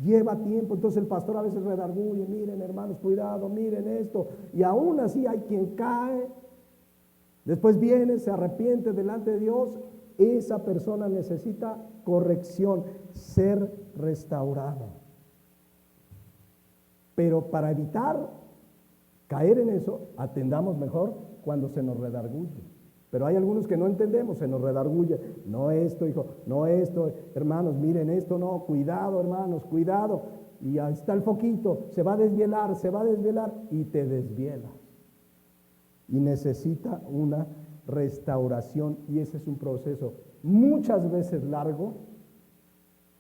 Lleva tiempo. Entonces el pastor a veces redarguye, miren hermanos, cuidado, miren esto. Y aún así hay quien cae. Después viene, se arrepiente delante de Dios. Esa persona necesita corrección, ser restaurada. Pero para evitar caer en eso, atendamos mejor cuando se nos redarguye. Pero hay algunos que no entendemos, se nos redarguye. No esto, hijo, no esto, hermanos, miren esto, no, cuidado, hermanos, cuidado. Y ahí está el foquito, se va a desvielar y te desviela. Y necesita una restauración, y ese es un proceso muchas veces largo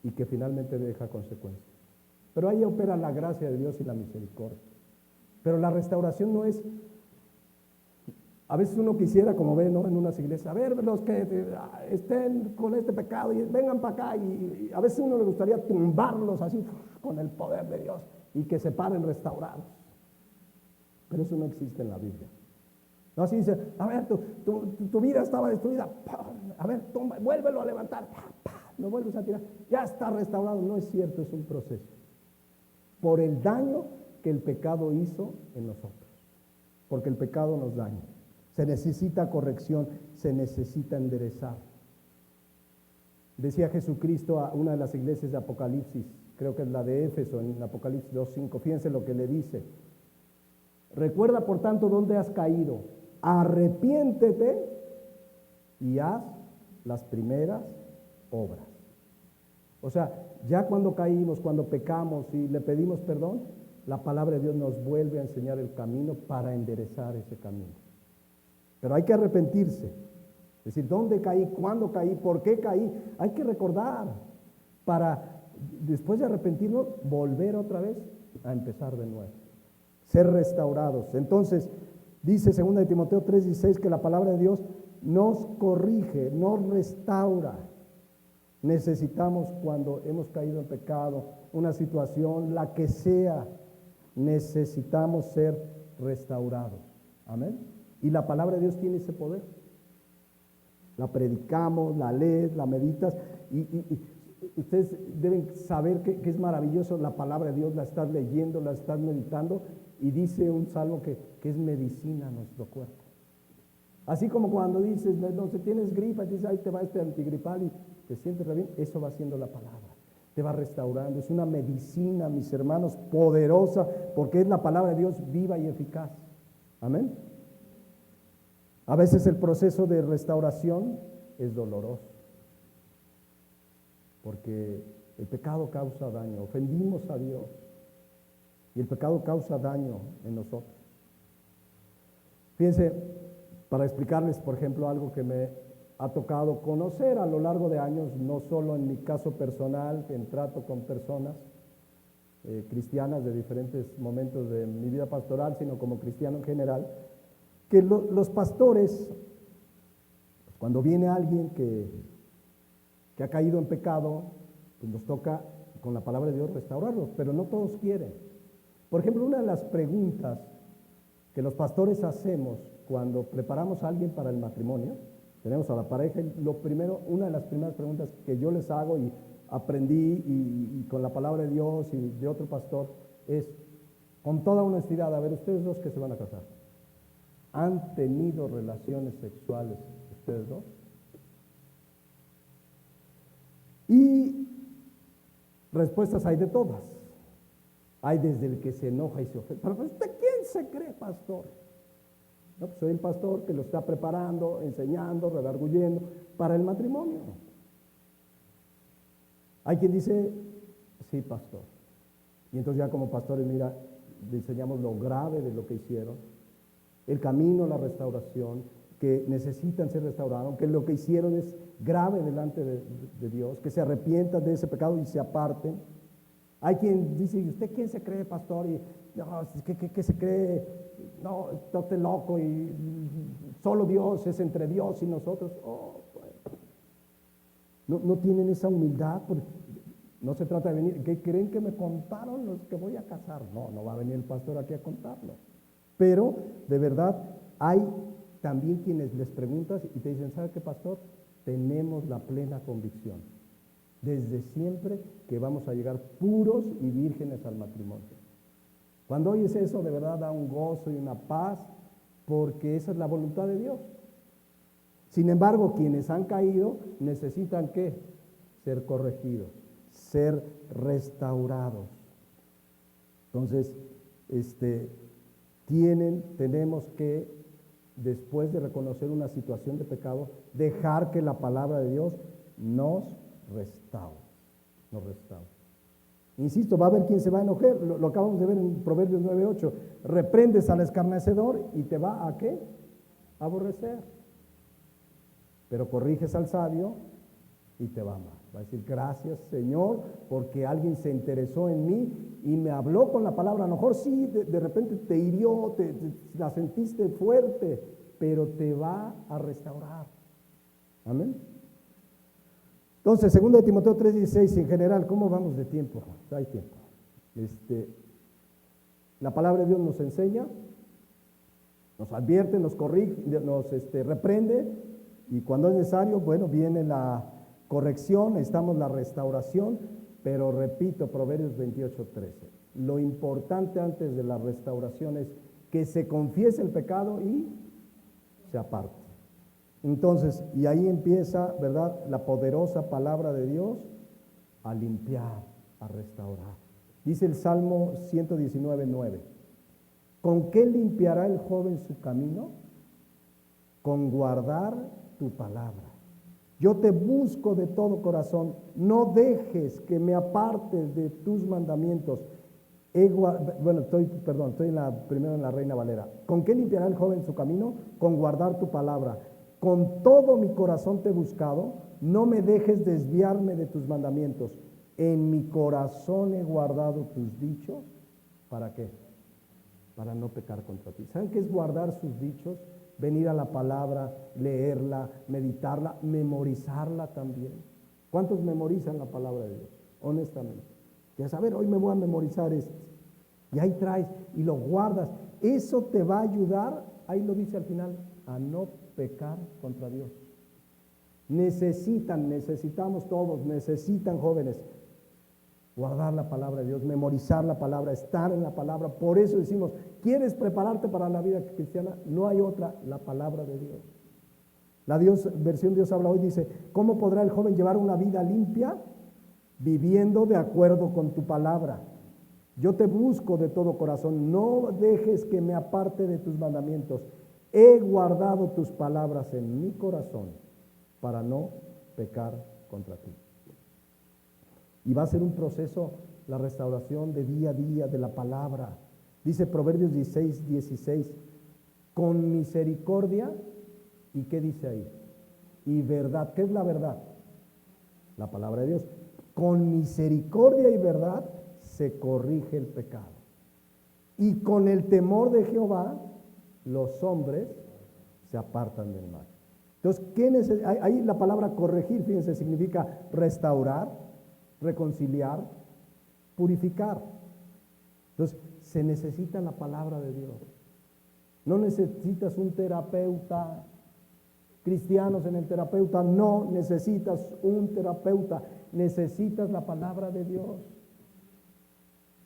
y que finalmente deja consecuencias. Pero ahí opera la gracia de Dios y la misericordia. Pero la restauración no es, a veces uno quisiera, como ve, ¿no?, en unas iglesias, a ver, los que estén con este pecado y vengan para acá, y a veces uno le gustaría tumbarlos así con el poder de Dios y que se paren restaurados. Pero eso no existe en la Biblia. No, así dice, a ver, tu vida estaba destruida, a ver, toma, vuélvelo a levantar, lo vuelves a tirar, ya está restaurado. No es cierto, es un proceso. Por el daño que el pecado hizo en nosotros, porque el pecado nos daña. Se necesita corrección, se necesita enderezar. Decía Jesucristo a una de las iglesias de Apocalipsis, creo que es la de Éfeso, en Apocalipsis 2:5, fíjense lo que le dice. Recuerda, por tanto, dónde has caído, arrepiéntete y haz las primeras obras. O sea, ya cuando caímos, cuando pecamos y le pedimos perdón, la palabra de Dios nos vuelve a enseñar el camino para enderezar ese camino. Pero hay que arrepentirse, es decir, ¿dónde caí? ¿Cuándo caí? ¿Por qué caí? Hay que recordar para, después de arrepentirnos, volver otra vez a empezar de nuevo, ser restaurados. Entonces, dice 2 de Timoteo 3:16 que la palabra de Dios nos corrige, nos restaura. Necesitamos, cuando hemos caído en pecado, una situación, la que sea, necesitamos ser restaurados. Amén. Y la palabra de Dios tiene ese poder. La predicamos, la lees, la meditas, y ustedes deben saber que es maravilloso la palabra de Dios. La estás leyendo, la estás meditando, y dice un salmo que es medicina a nuestro cuerpo. Así como cuando dices, no, si tienes gripa, dices, ahí te va este antigripal y te sientes re bien, eso va haciendo la palabra, te va restaurando. Es una medicina, mis hermanos, poderosa, porque es la palabra de Dios viva y eficaz. Amén. A veces el proceso de restauración es doloroso, porque el pecado causa daño, ofendimos a Dios, y el pecado causa daño en nosotros. Fíjense, para explicarles, por ejemplo, algo que me ha tocado conocer a lo largo de años, no solo en mi caso personal, en trato con personas cristianas de diferentes momentos de mi vida pastoral, sino como cristiano en general, que los pastores, cuando viene alguien que ha caído en pecado, pues nos toca con la palabra de Dios restaurarlos, pero no todos quieren. Por ejemplo, una de las preguntas que los pastores hacemos cuando preparamos a alguien para el matrimonio, tenemos a la pareja, una de las primeras preguntas que yo les hago y aprendí y con la palabra de Dios y de otro pastor es, con toda honestidad, a ver, ustedes dos que se van a casar, ¿han tenido relaciones sexuales ustedes dos? Y respuestas hay de todas. Hay desde el que se enoja y se ofende. Pero ¿usted quién se cree, pastor? No, pues soy el pastor que lo está preparando, enseñando, redarguyendo para el matrimonio. Hay quien dice, sí, pastor. Y entonces ya como pastores, mira, le enseñamos lo grave de lo que hicieron, el camino a la restauración, que necesitan ser restaurados, que lo que hicieron es grave delante de Dios, que se arrepientan de ese pecado y se aparten. Hay quien dice, ¿y usted quién se cree, pastor? Y no, ¿qué se cree? No, está usted loco y solo Dios, es entre Dios y nosotros. Oh, no tienen esa humildad, porque no se trata de venir, ¿qué creen que me contaron los que voy a casar? No va a venir el pastor aquí a contarlo. Pero, de verdad, hay también quienes les preguntas y te dicen, ¿sabe qué, pastor? Tenemos la plena convicción, desde siempre, que vamos a llegar puros y vírgenes al matrimonio. Cuando oyes eso, de verdad da un gozo y una paz, porque esa es la voluntad de Dios. Sin embargo, quienes han caído necesitan ¿qué? Ser corregidos, ser restaurados. Entonces, tenemos que, después de reconocer una situación de pecado, dejar que la palabra de Dios nos restaure. Nos restaure. Insisto, va a haber quien se va a enojar, lo acabamos de ver en Proverbios 9:8. Reprendes al escarnecedor y te va a ¿qué? A aborrecer. Pero corriges al sabio y te va a amar. Va a decir, gracias Señor, porque alguien se interesó en mí y me habló con la palabra. A lo mejor sí, de repente te hirió, la sentiste fuerte, pero te va a restaurar. Amén. Entonces, 2 Timoteo 3:16, en general, ¿cómo vamos de tiempo? Hay tiempo. La palabra de Dios nos enseña, nos advierte, nos corrige, nos reprende, y cuando es necesario, bueno, viene la corrección, necesitamos la restauración, pero repito, Proverbios 28:13. Lo importante antes de la restauración es que se confiese el pecado y se aparte. Entonces, y ahí empieza, ¿verdad?, la poderosa palabra de Dios a limpiar, a restaurar. Dice el Salmo 119:9. ¿Con qué limpiará el joven su camino? Con guardar tu palabra. Yo te busco de todo corazón, no dejes que me apartes de tus mandamientos. Estoy primero en la Reina Valera. ¿Con qué limpiará el joven su camino? Con guardar tu palabra. Con todo mi corazón te he buscado, no me dejes desviarme de tus mandamientos. En mi corazón he guardado tus dichos. ¿Para qué? Para no pecar contra ti. ¿Saben qué es guardar sus dichos? Venir a la palabra, leerla, meditarla, memorizarla también. ¿Cuántos memorizan la palabra de Dios? Honestamente. Ya saber, hoy me voy a memorizar esto. Y ahí traes y lo guardas. Eso te va a ayudar, ahí lo dice al final, a no pecar contra Dios. Necesitamos todos, necesitan jóvenes, guardar la palabra de Dios, memorizar la palabra, estar en la palabra. Por eso decimos, ¿quieres prepararte para la vida cristiana? No hay otra, la palabra de Dios. La versión Dios habla hoy dice, ¿cómo podrá el joven llevar una vida limpia? Viviendo de acuerdo con tu palabra. Yo te busco de todo corazón, no dejes que me aparte de tus mandamientos. He guardado tus palabras en mi corazón para no pecar contra ti. Y va a ser un proceso, la restauración de día a día de la palabra. Dice Proverbios 16:16, con misericordia, ¿y qué dice ahí? Y verdad. ¿Qué es la verdad? La palabra de Dios. Con misericordia y verdad se corrige el pecado. Y con el temor de Jehová, los hombres se apartan del mal. Entonces, ahí la palabra corregir, fíjense, significa restaurar, reconciliar, purificar. Entonces, se necesita la palabra de Dios. No necesitas un terapeuta, cristianos en el terapeuta, no necesitas un terapeuta, necesitas la palabra de Dios.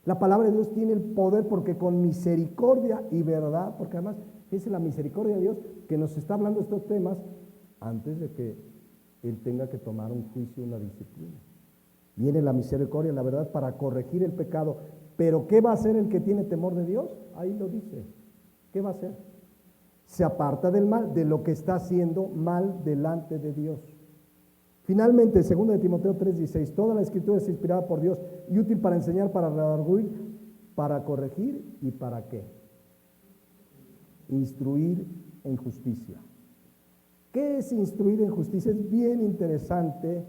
La palabra de Dios tiene el poder porque con misericordia y verdad, porque además es la misericordia de Dios que nos está hablando de estos temas antes de que Él tenga que tomar un juicio, una disciplina. Viene la misericordia, la verdad, para corregir el pecado. Pero ¿qué va a hacer el que tiene temor de Dios? Ahí lo dice. ¿Qué va a hacer? Se aparta del mal, de lo que está haciendo mal delante de Dios. Finalmente, 2 Timoteo 3:16, toda la escritura es inspirada por Dios y útil para enseñar, para redarguir, para corregir y para ¿qué? Instruir en justicia. ¿Qué es instruir en justicia? Es bien interesante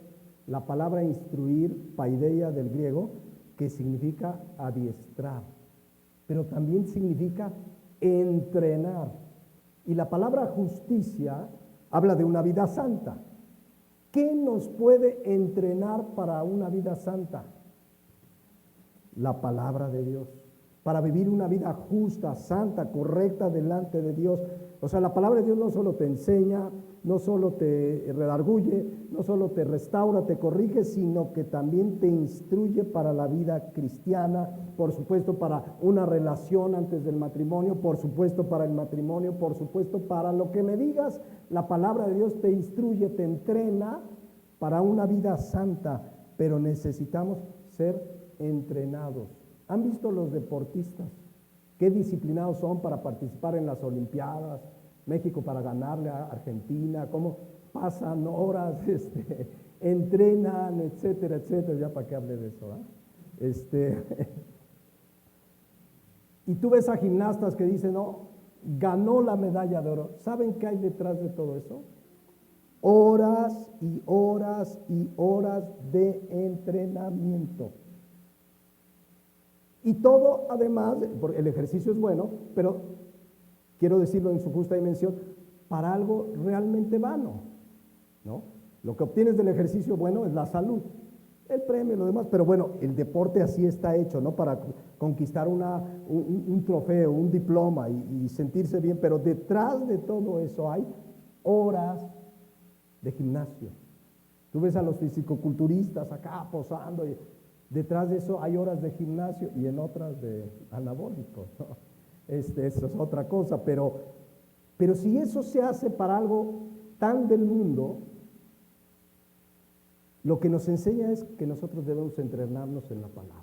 la palabra instruir, paideia del griego, que significa adiestrar, pero también significa entrenar. Y la palabra justicia habla de una vida santa. ¿Qué nos puede entrenar para una vida santa? La palabra de Dios. Para vivir una vida justa, santa, correcta delante de Dios. O sea, la palabra de Dios no solo te enseña, no solo te redarguye, no solo te restaura, te corrige, sino que también te instruye para la vida cristiana, por supuesto para una relación antes del matrimonio, por supuesto para el matrimonio, por supuesto para lo que me digas. La palabra de Dios te instruye, te entrena para una vida santa, pero necesitamos ser entrenados. ¿Han visto los deportistas? qué disciplinados son para participar en las Olimpiadas, México para ganarle a Argentina, cómo pasan horas, entrenan, etcétera, etcétera, ya para qué hable de eso, y tú ves a gimnastas que dicen, no, ganó la medalla de oro. ¿Saben qué hay detrás de todo eso? Horas y horas y horas de entrenamiento. Y todo, además, porque el ejercicio es bueno, pero quiero decirlo en su justa dimensión, para algo realmente vano, ¿no? Lo que obtienes del ejercicio bueno es la salud, el premio y lo demás, pero bueno, el deporte así está hecho, ¿no? Para conquistar un trofeo, un diploma y sentirse bien, pero detrás de todo eso hay horas de gimnasio. Tú ves a los fisicoculturistas acá posando y detrás de eso hay horas de gimnasio y en otras de anabólicos, ¿no? Eso es otra cosa, pero si eso se hace para algo tan del mundo, lo que nos enseña es que nosotros debemos entrenarnos en la palabra.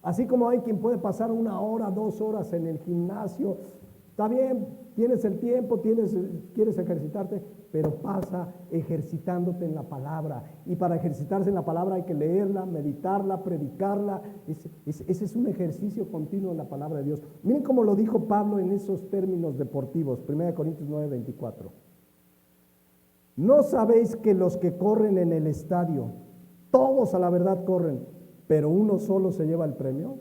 Así como hay quien puede pasar 1 hora, 2 horas en el gimnasio, está bien, tienes el tiempo, quieres ejercitarte, pero pasa ejercitándote en la palabra. Y para ejercitarse en la palabra hay que leerla, meditarla, predicarla. Ese es un ejercicio continuo en la palabra de Dios. Miren cómo lo dijo Pablo en esos términos deportivos, 1 Corintios 9:24. ¿No sabéis que los que corren en el estadio, todos a la verdad corren, pero uno solo se lleva el premio?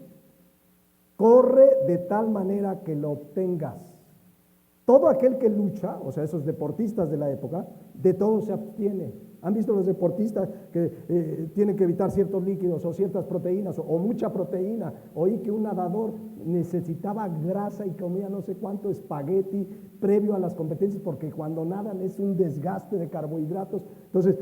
Corre de tal manera que lo obtengas. Todo aquel que lucha, o sea, esos deportistas de la época, de todo se abstiene. ¿Han visto los deportistas que tienen que evitar ciertos líquidos o ciertas proteínas o mucha proteína? Oí que un nadador necesitaba grasa y comía no sé cuánto espagueti previo a las competencias porque cuando nadan es un desgaste de carbohidratos. Entonces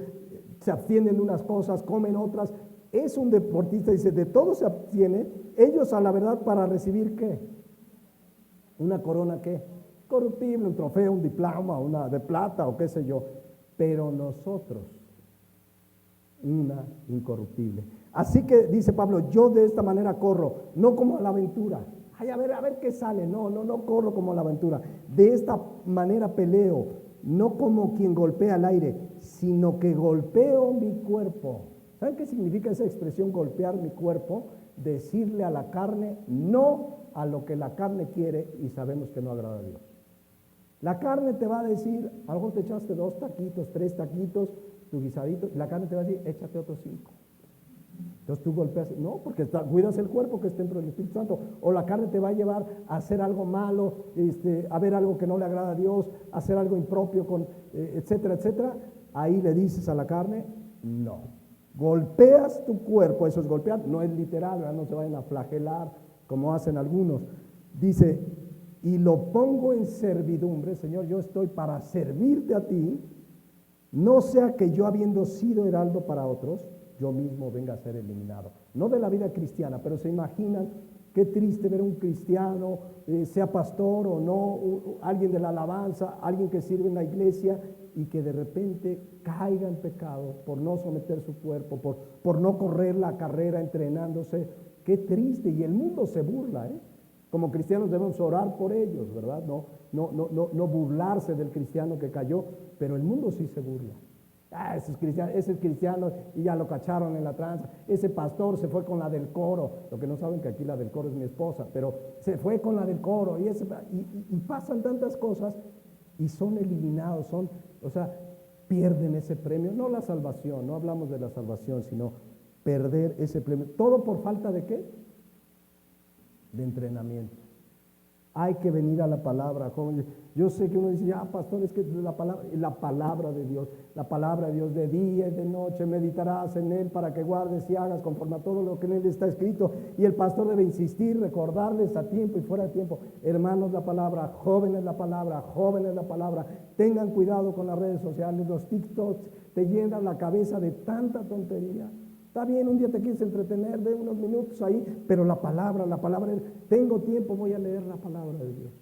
se abstienen de unas cosas, comen otras. Es un deportista, dice, de todo se abstiene. Ellos a la verdad para recibir ¿qué? Una corona ¿qué? Corruptible, un trofeo, un diploma, una de plata o qué sé yo, pero nosotros una incorruptible. Así que dice Pablo, yo de esta manera corro, no como a la aventura. Ay, a ver qué sale. No corro como a la aventura. De esta manera peleo, no como quien golpea al aire, sino que golpeo mi cuerpo. ¿Saben qué significa esa expresión golpear mi cuerpo? Decirle a la carne no a lo que la carne quiere y sabemos que no agrada a Dios. La carne te va a decir, a lo mejor te echaste 2 taquitos, 3 taquitos, tu guisadito, y la carne te va a decir, échate otros 5. Entonces tú golpeas, no, porque cuidas el cuerpo que es templo del Espíritu Santo, o la carne te va a llevar a hacer algo malo, a ver algo que no le agrada a Dios, a hacer algo impropio, etcétera, etcétera. Ahí le dices a la carne, no. Golpeas tu cuerpo, eso es golpear, no es literal, ¿verdad? No se vayan a flagelar como hacen algunos. Dice, y lo pongo en servidumbre, Señor, yo estoy para servirte a ti, no sea que yo habiendo sido heraldo para otros, yo mismo venga a ser eliminado. No de la vida cristiana, pero se imaginan qué triste ver un cristiano, sea pastor o no, alguien de la alabanza, alguien que sirve en la iglesia y que de repente caiga en pecado por no someter su cuerpo, por no correr la carrera entrenándose. Qué triste, y el mundo se burla, Como cristianos debemos orar por ellos, ¿verdad? No burlarse del cristiano que cayó, pero el mundo sí se burla. Ese es cristiano y ya lo cacharon en la tranza. Ese pastor se fue con la del coro. Lo que no saben que aquí la del coro es mi esposa, pero se fue con la del coro y pasan tantas cosas y son eliminados, pierden ese premio. No la salvación, no hablamos de la salvación, sino perder ese premio. ¿Todo por falta de qué? De entrenamiento. Hay que venir a la palabra, jóvenes. Yo sé que uno dice, pastor, es que la palabra de Dios de día y de noche meditarás en él para que guardes y hagas conforme a todo lo que en él está escrito. Y el pastor debe insistir, recordarles a tiempo y fuera de tiempo. Hermanos, la palabra, jóvenes la palabra. Tengan cuidado con las redes sociales, los TikToks te llenan la cabeza de tanta tontería. Está bien, un día te quieres entretener de unos minutos ahí, pero la palabra, tengo tiempo, voy a leer la palabra de Dios.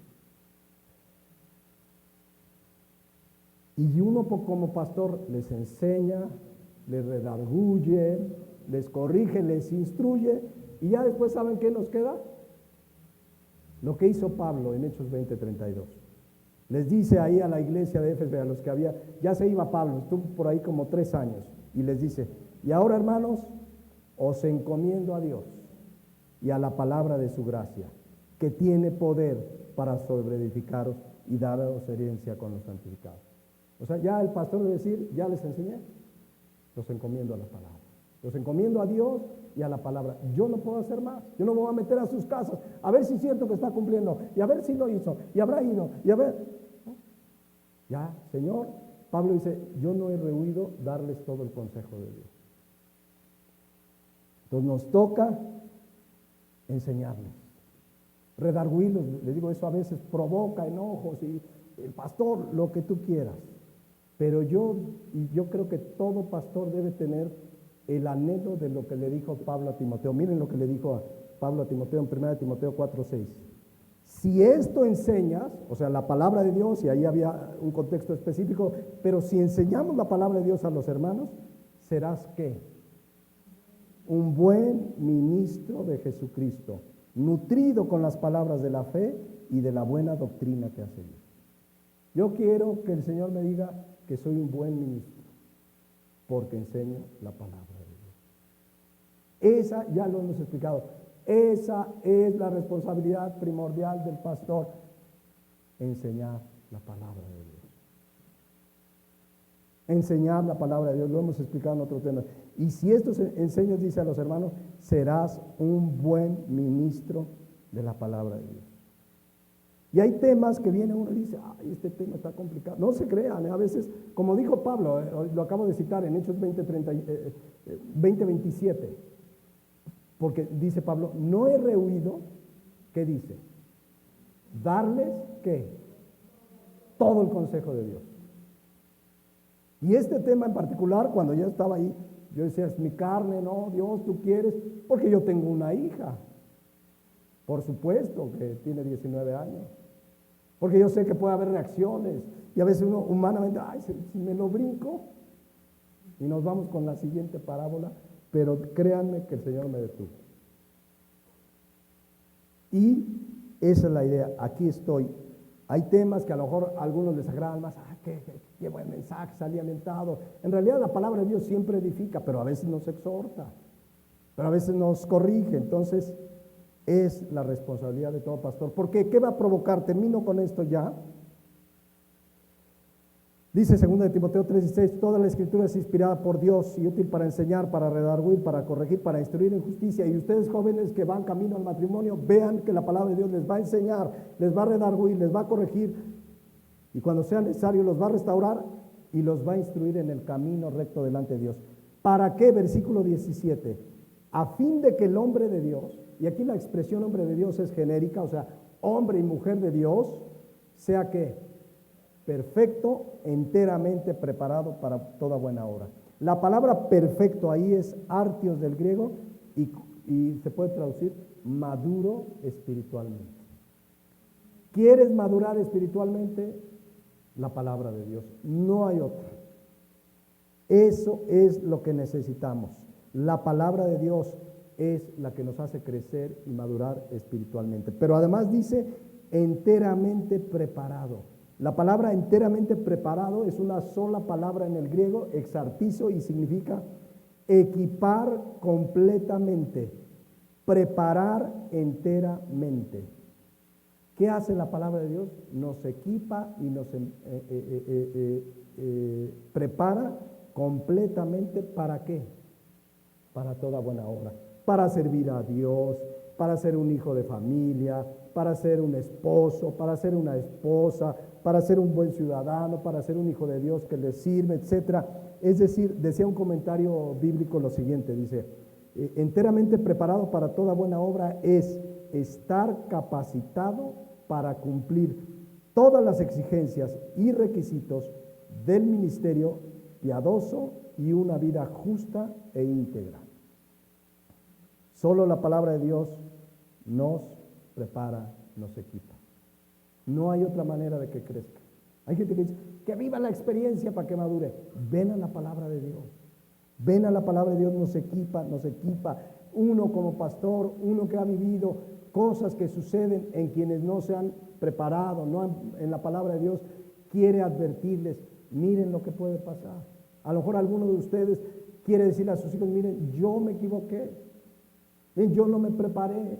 Y uno como pastor les enseña, les redarguye, les corrige, les instruye, y ya después ¿saben qué nos queda? Lo que hizo Pablo en Hechos 20:32. Les dice ahí a la iglesia de Éfeso, a los que había, ya se iba Pablo, estuvo por ahí como 3 años, y les dice, y ahora hermanos, os encomiendo a Dios y a la palabra de su gracia, que tiene poder para sobreedificaros y daros herencia con los santificados. O sea, ya el pastor debe decir, ya les enseñé, los encomiendo a la palabra. Los encomiendo a Dios y a la palabra. Yo no puedo hacer más. Yo no me voy a meter a sus casas a ver si es cierto que está cumpliendo y a ver si lo hizo y habrá ido y a ver. ¿No? Ya, Señor, Pablo dice, yo no he rehuido darles todo el consejo de Dios. Entonces nos toca enseñarles, redarguirlos. Les digo, eso a veces provoca enojos y el pastor, lo que tú quieras. Pero yo creo que todo pastor debe tener el anhelo de lo que le dijo Pablo a Timoteo. Miren lo que le dijo a Pablo a Timoteo en 1 Timoteo 4:6. Si esto enseñas, o sea, la palabra de Dios, y ahí había un contexto específico, pero si enseñamos la palabra de Dios a los hermanos, serás ¿qué? Un buen ministro de Jesucristo, nutrido con las palabras de la fe y de la buena doctrina que ha seguido. Yo quiero que el Señor me diga que soy un buen ministro, porque enseño la palabra de Dios. Esa, ya lo hemos explicado, esa es la responsabilidad primordial del pastor, enseñar la palabra de Dios. Enseñar la palabra de Dios, lo hemos explicado en otro tema. Y si esto enseñas, dice a los hermanos, serás un buen ministro de la palabra de Dios. Y hay temas que viene uno y dice, ay, este tema está complicado. No se crean, a veces, como dijo Pablo, lo acabo de citar en Hechos 20:27, porque dice Pablo, no he rehuido, ¿qué dice? Darles, ¿qué? Todo el consejo de Dios. Y este tema en particular, cuando yo estaba ahí, yo decía, es mi carne, no, Dios, tú quieres, porque yo tengo una hija, por supuesto, que tiene 19 años. Porque yo sé que puede haber reacciones y a veces uno humanamente, ay, si me lo brinco y nos vamos con la siguiente parábola, pero créanme que el Señor me detuvo. Y esa es la idea, aquí estoy. Hay temas que a lo mejor a algunos les agradan más, qué buen mensaje, salí alentado. En realidad la palabra de Dios siempre edifica, pero a veces nos exhorta, pero a veces nos corrige, entonces es la responsabilidad de todo pastor. Porque ¿qué va a provocar? Termino con esto ya. Dice 2 Timoteo 3:16, toda la escritura es inspirada por Dios y útil para enseñar, para redarguir, para corregir, para instruir en justicia. Y ustedes jóvenes que van camino al matrimonio, vean que la palabra de Dios les va a enseñar, les va a redarguir, les va a corregir. Y cuando sea necesario los va a restaurar y los va a instruir en el camino recto delante de Dios. ¿Para qué? Versículo 17. A fin de que el hombre de Dios, y aquí la expresión hombre de Dios es genérica, o sea, hombre y mujer de Dios, sea que perfecto, enteramente preparado para toda buena obra. La palabra perfecto ahí es artios del griego y se puede traducir maduro espiritualmente. ¿Quieres madurar espiritualmente? La palabra de Dios, no hay otra. Eso es lo que necesitamos. La palabra de Dios es la que nos hace crecer y madurar espiritualmente. Pero además dice enteramente preparado. La palabra enteramente preparado es una sola palabra en el griego, exartizo, y significa equipar completamente, preparar enteramente. ¿Qué hace la palabra de Dios? Nos equipa y nos prepara completamente. ¿Para qué? Para toda buena obra, para servir a Dios, para ser un hijo de familia, para ser un esposo, para ser una esposa, para ser un buen ciudadano, para ser un hijo de Dios que le sirve, etc. Es decir, decía un comentario bíblico lo siguiente, dice, enteramente preparado para toda buena obra es estar capacitado para cumplir todas las exigencias y requisitos del ministerio piadoso y una vida justa e íntegra. Solo la palabra de Dios nos prepara, nos equipa. No hay otra manera de que crezca. Hay gente que dice, que viva la experiencia para que madure. Ven a la palabra de Dios. Ven a la palabra de Dios, nos equipa, nos equipa. Uno como pastor, uno que ha vivido cosas que suceden en quienes no se han preparado, en la palabra de Dios quiere advertirles, miren lo que puede pasar. A lo mejor alguno de ustedes quiere decirle a sus hijos, miren, yo me equivoqué, miren, yo no me preparé,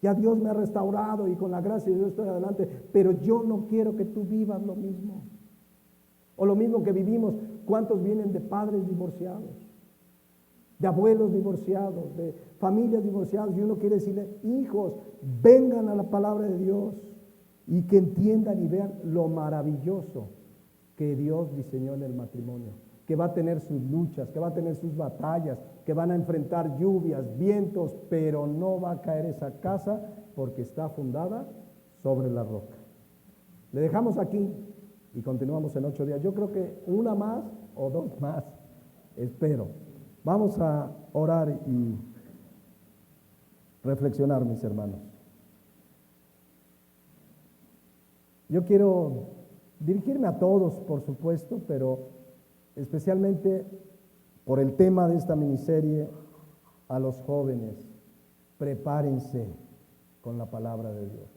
ya Dios me ha restaurado y con la gracia de Dios estoy adelante, pero yo no quiero que tú vivas lo mismo. O lo mismo que vivimos, ¿cuántos vienen de padres divorciados? De abuelos divorciados, de familias divorciadas, y uno quiere decirle, hijos, vengan a la palabra de Dios y que entiendan y vean lo maravilloso que Dios diseñó en el matrimonio, que va a tener sus luchas, que va a tener sus batallas, que van a enfrentar lluvias, vientos, pero no va a caer esa casa porque está fundada sobre la roca. Le dejamos aquí y continuamos en 8 días. Yo creo que una más o 2 más, espero. Vamos a orar y reflexionar, mis hermanos. Yo quiero dirigirme a todos, por supuesto, pero especialmente por el tema de esta miniserie, a los jóvenes. Prepárense con la palabra de Dios.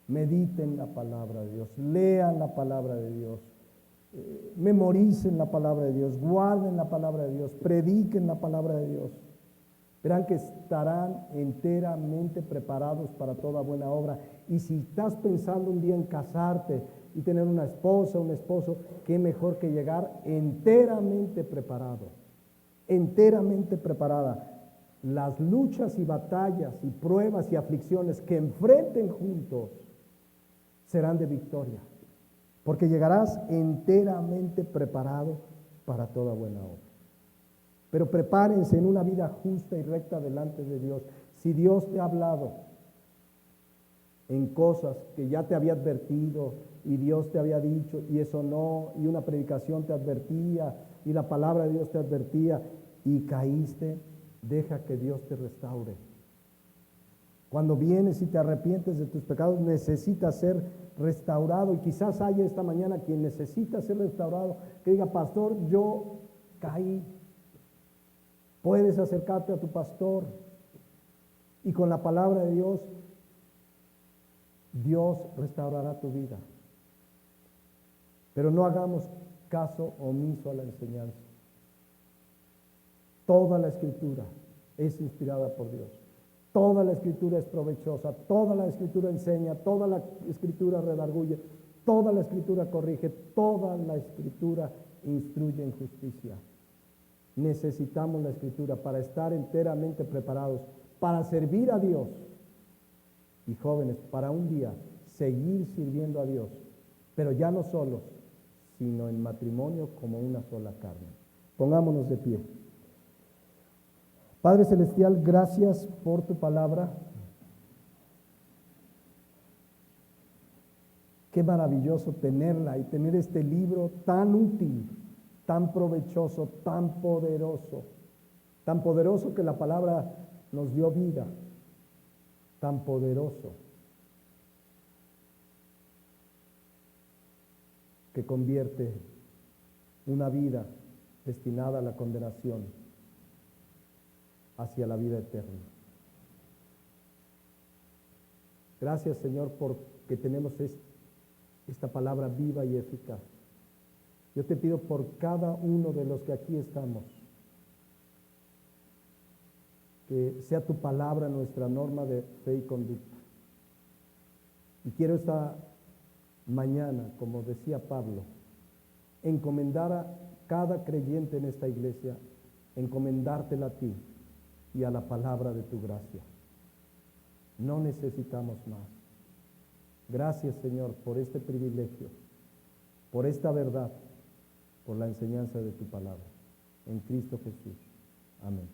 Mediten la palabra de Dios, lean la palabra de Dios, memoricen la palabra de Dios, guarden la palabra de Dios, prediquen la palabra de Dios. Verán que estarán enteramente preparados para toda buena obra. Y si estás pensando un día en casarte y tener una esposa, un esposo, qué mejor que llegar enteramente preparado, enteramente preparada. Las luchas y batallas y pruebas y aflicciones que enfrenten juntos serán de victoria, porque llegarás enteramente preparado para toda buena obra. Pero prepárense en una vida justa y recta delante de Dios. Si Dios te ha hablado en cosas que ya te había advertido y Dios te había dicho y eso no, y una predicación te advertía y la palabra de Dios te advertía y caíste, deja que Dios te restaure. Cuando vienes y te arrepientes de tus pecados, necesitas ser restaurado. Y quizás haya esta mañana quien necesita ser restaurado, que diga, pastor, yo caí. Puedes acercarte a tu pastor y con la palabra de Dios, Dios restaurará tu vida. Pero no hagamos caso omiso a la enseñanza. Toda la Escritura es inspirada por Dios. Toda la Escritura es provechosa, toda la Escritura enseña, toda la Escritura redarguye, toda la Escritura corrige, toda la Escritura instruye en justicia. Necesitamos la Escritura para estar enteramente preparados, para servir a Dios. Y jóvenes, para un día seguir sirviendo a Dios, pero ya no solos, sino en matrimonio como una sola carne. Pongámonos de pie. Padre Celestial, gracias por tu palabra. Qué maravilloso tenerla y tener este libro tan útil, tan provechoso, tan poderoso que la palabra nos dio vida, tan poderoso que convierte una vida destinada a la condenación hacia la vida eterna. Gracias, Señor, porque tenemos esta palabra viva y eficaz. Yo te pido por cada uno de los que aquí estamos, que sea tu palabra nuestra norma de fe y conducta. Y quiero esta mañana, como decía Pablo, encomendar a cada creyente en esta iglesia, encomendártela a ti y a la palabra de tu gracia. No necesitamos más. Gracias, Señor, por este privilegio, por esta verdad, por la enseñanza de tu palabra. En Cristo Jesús. Amén.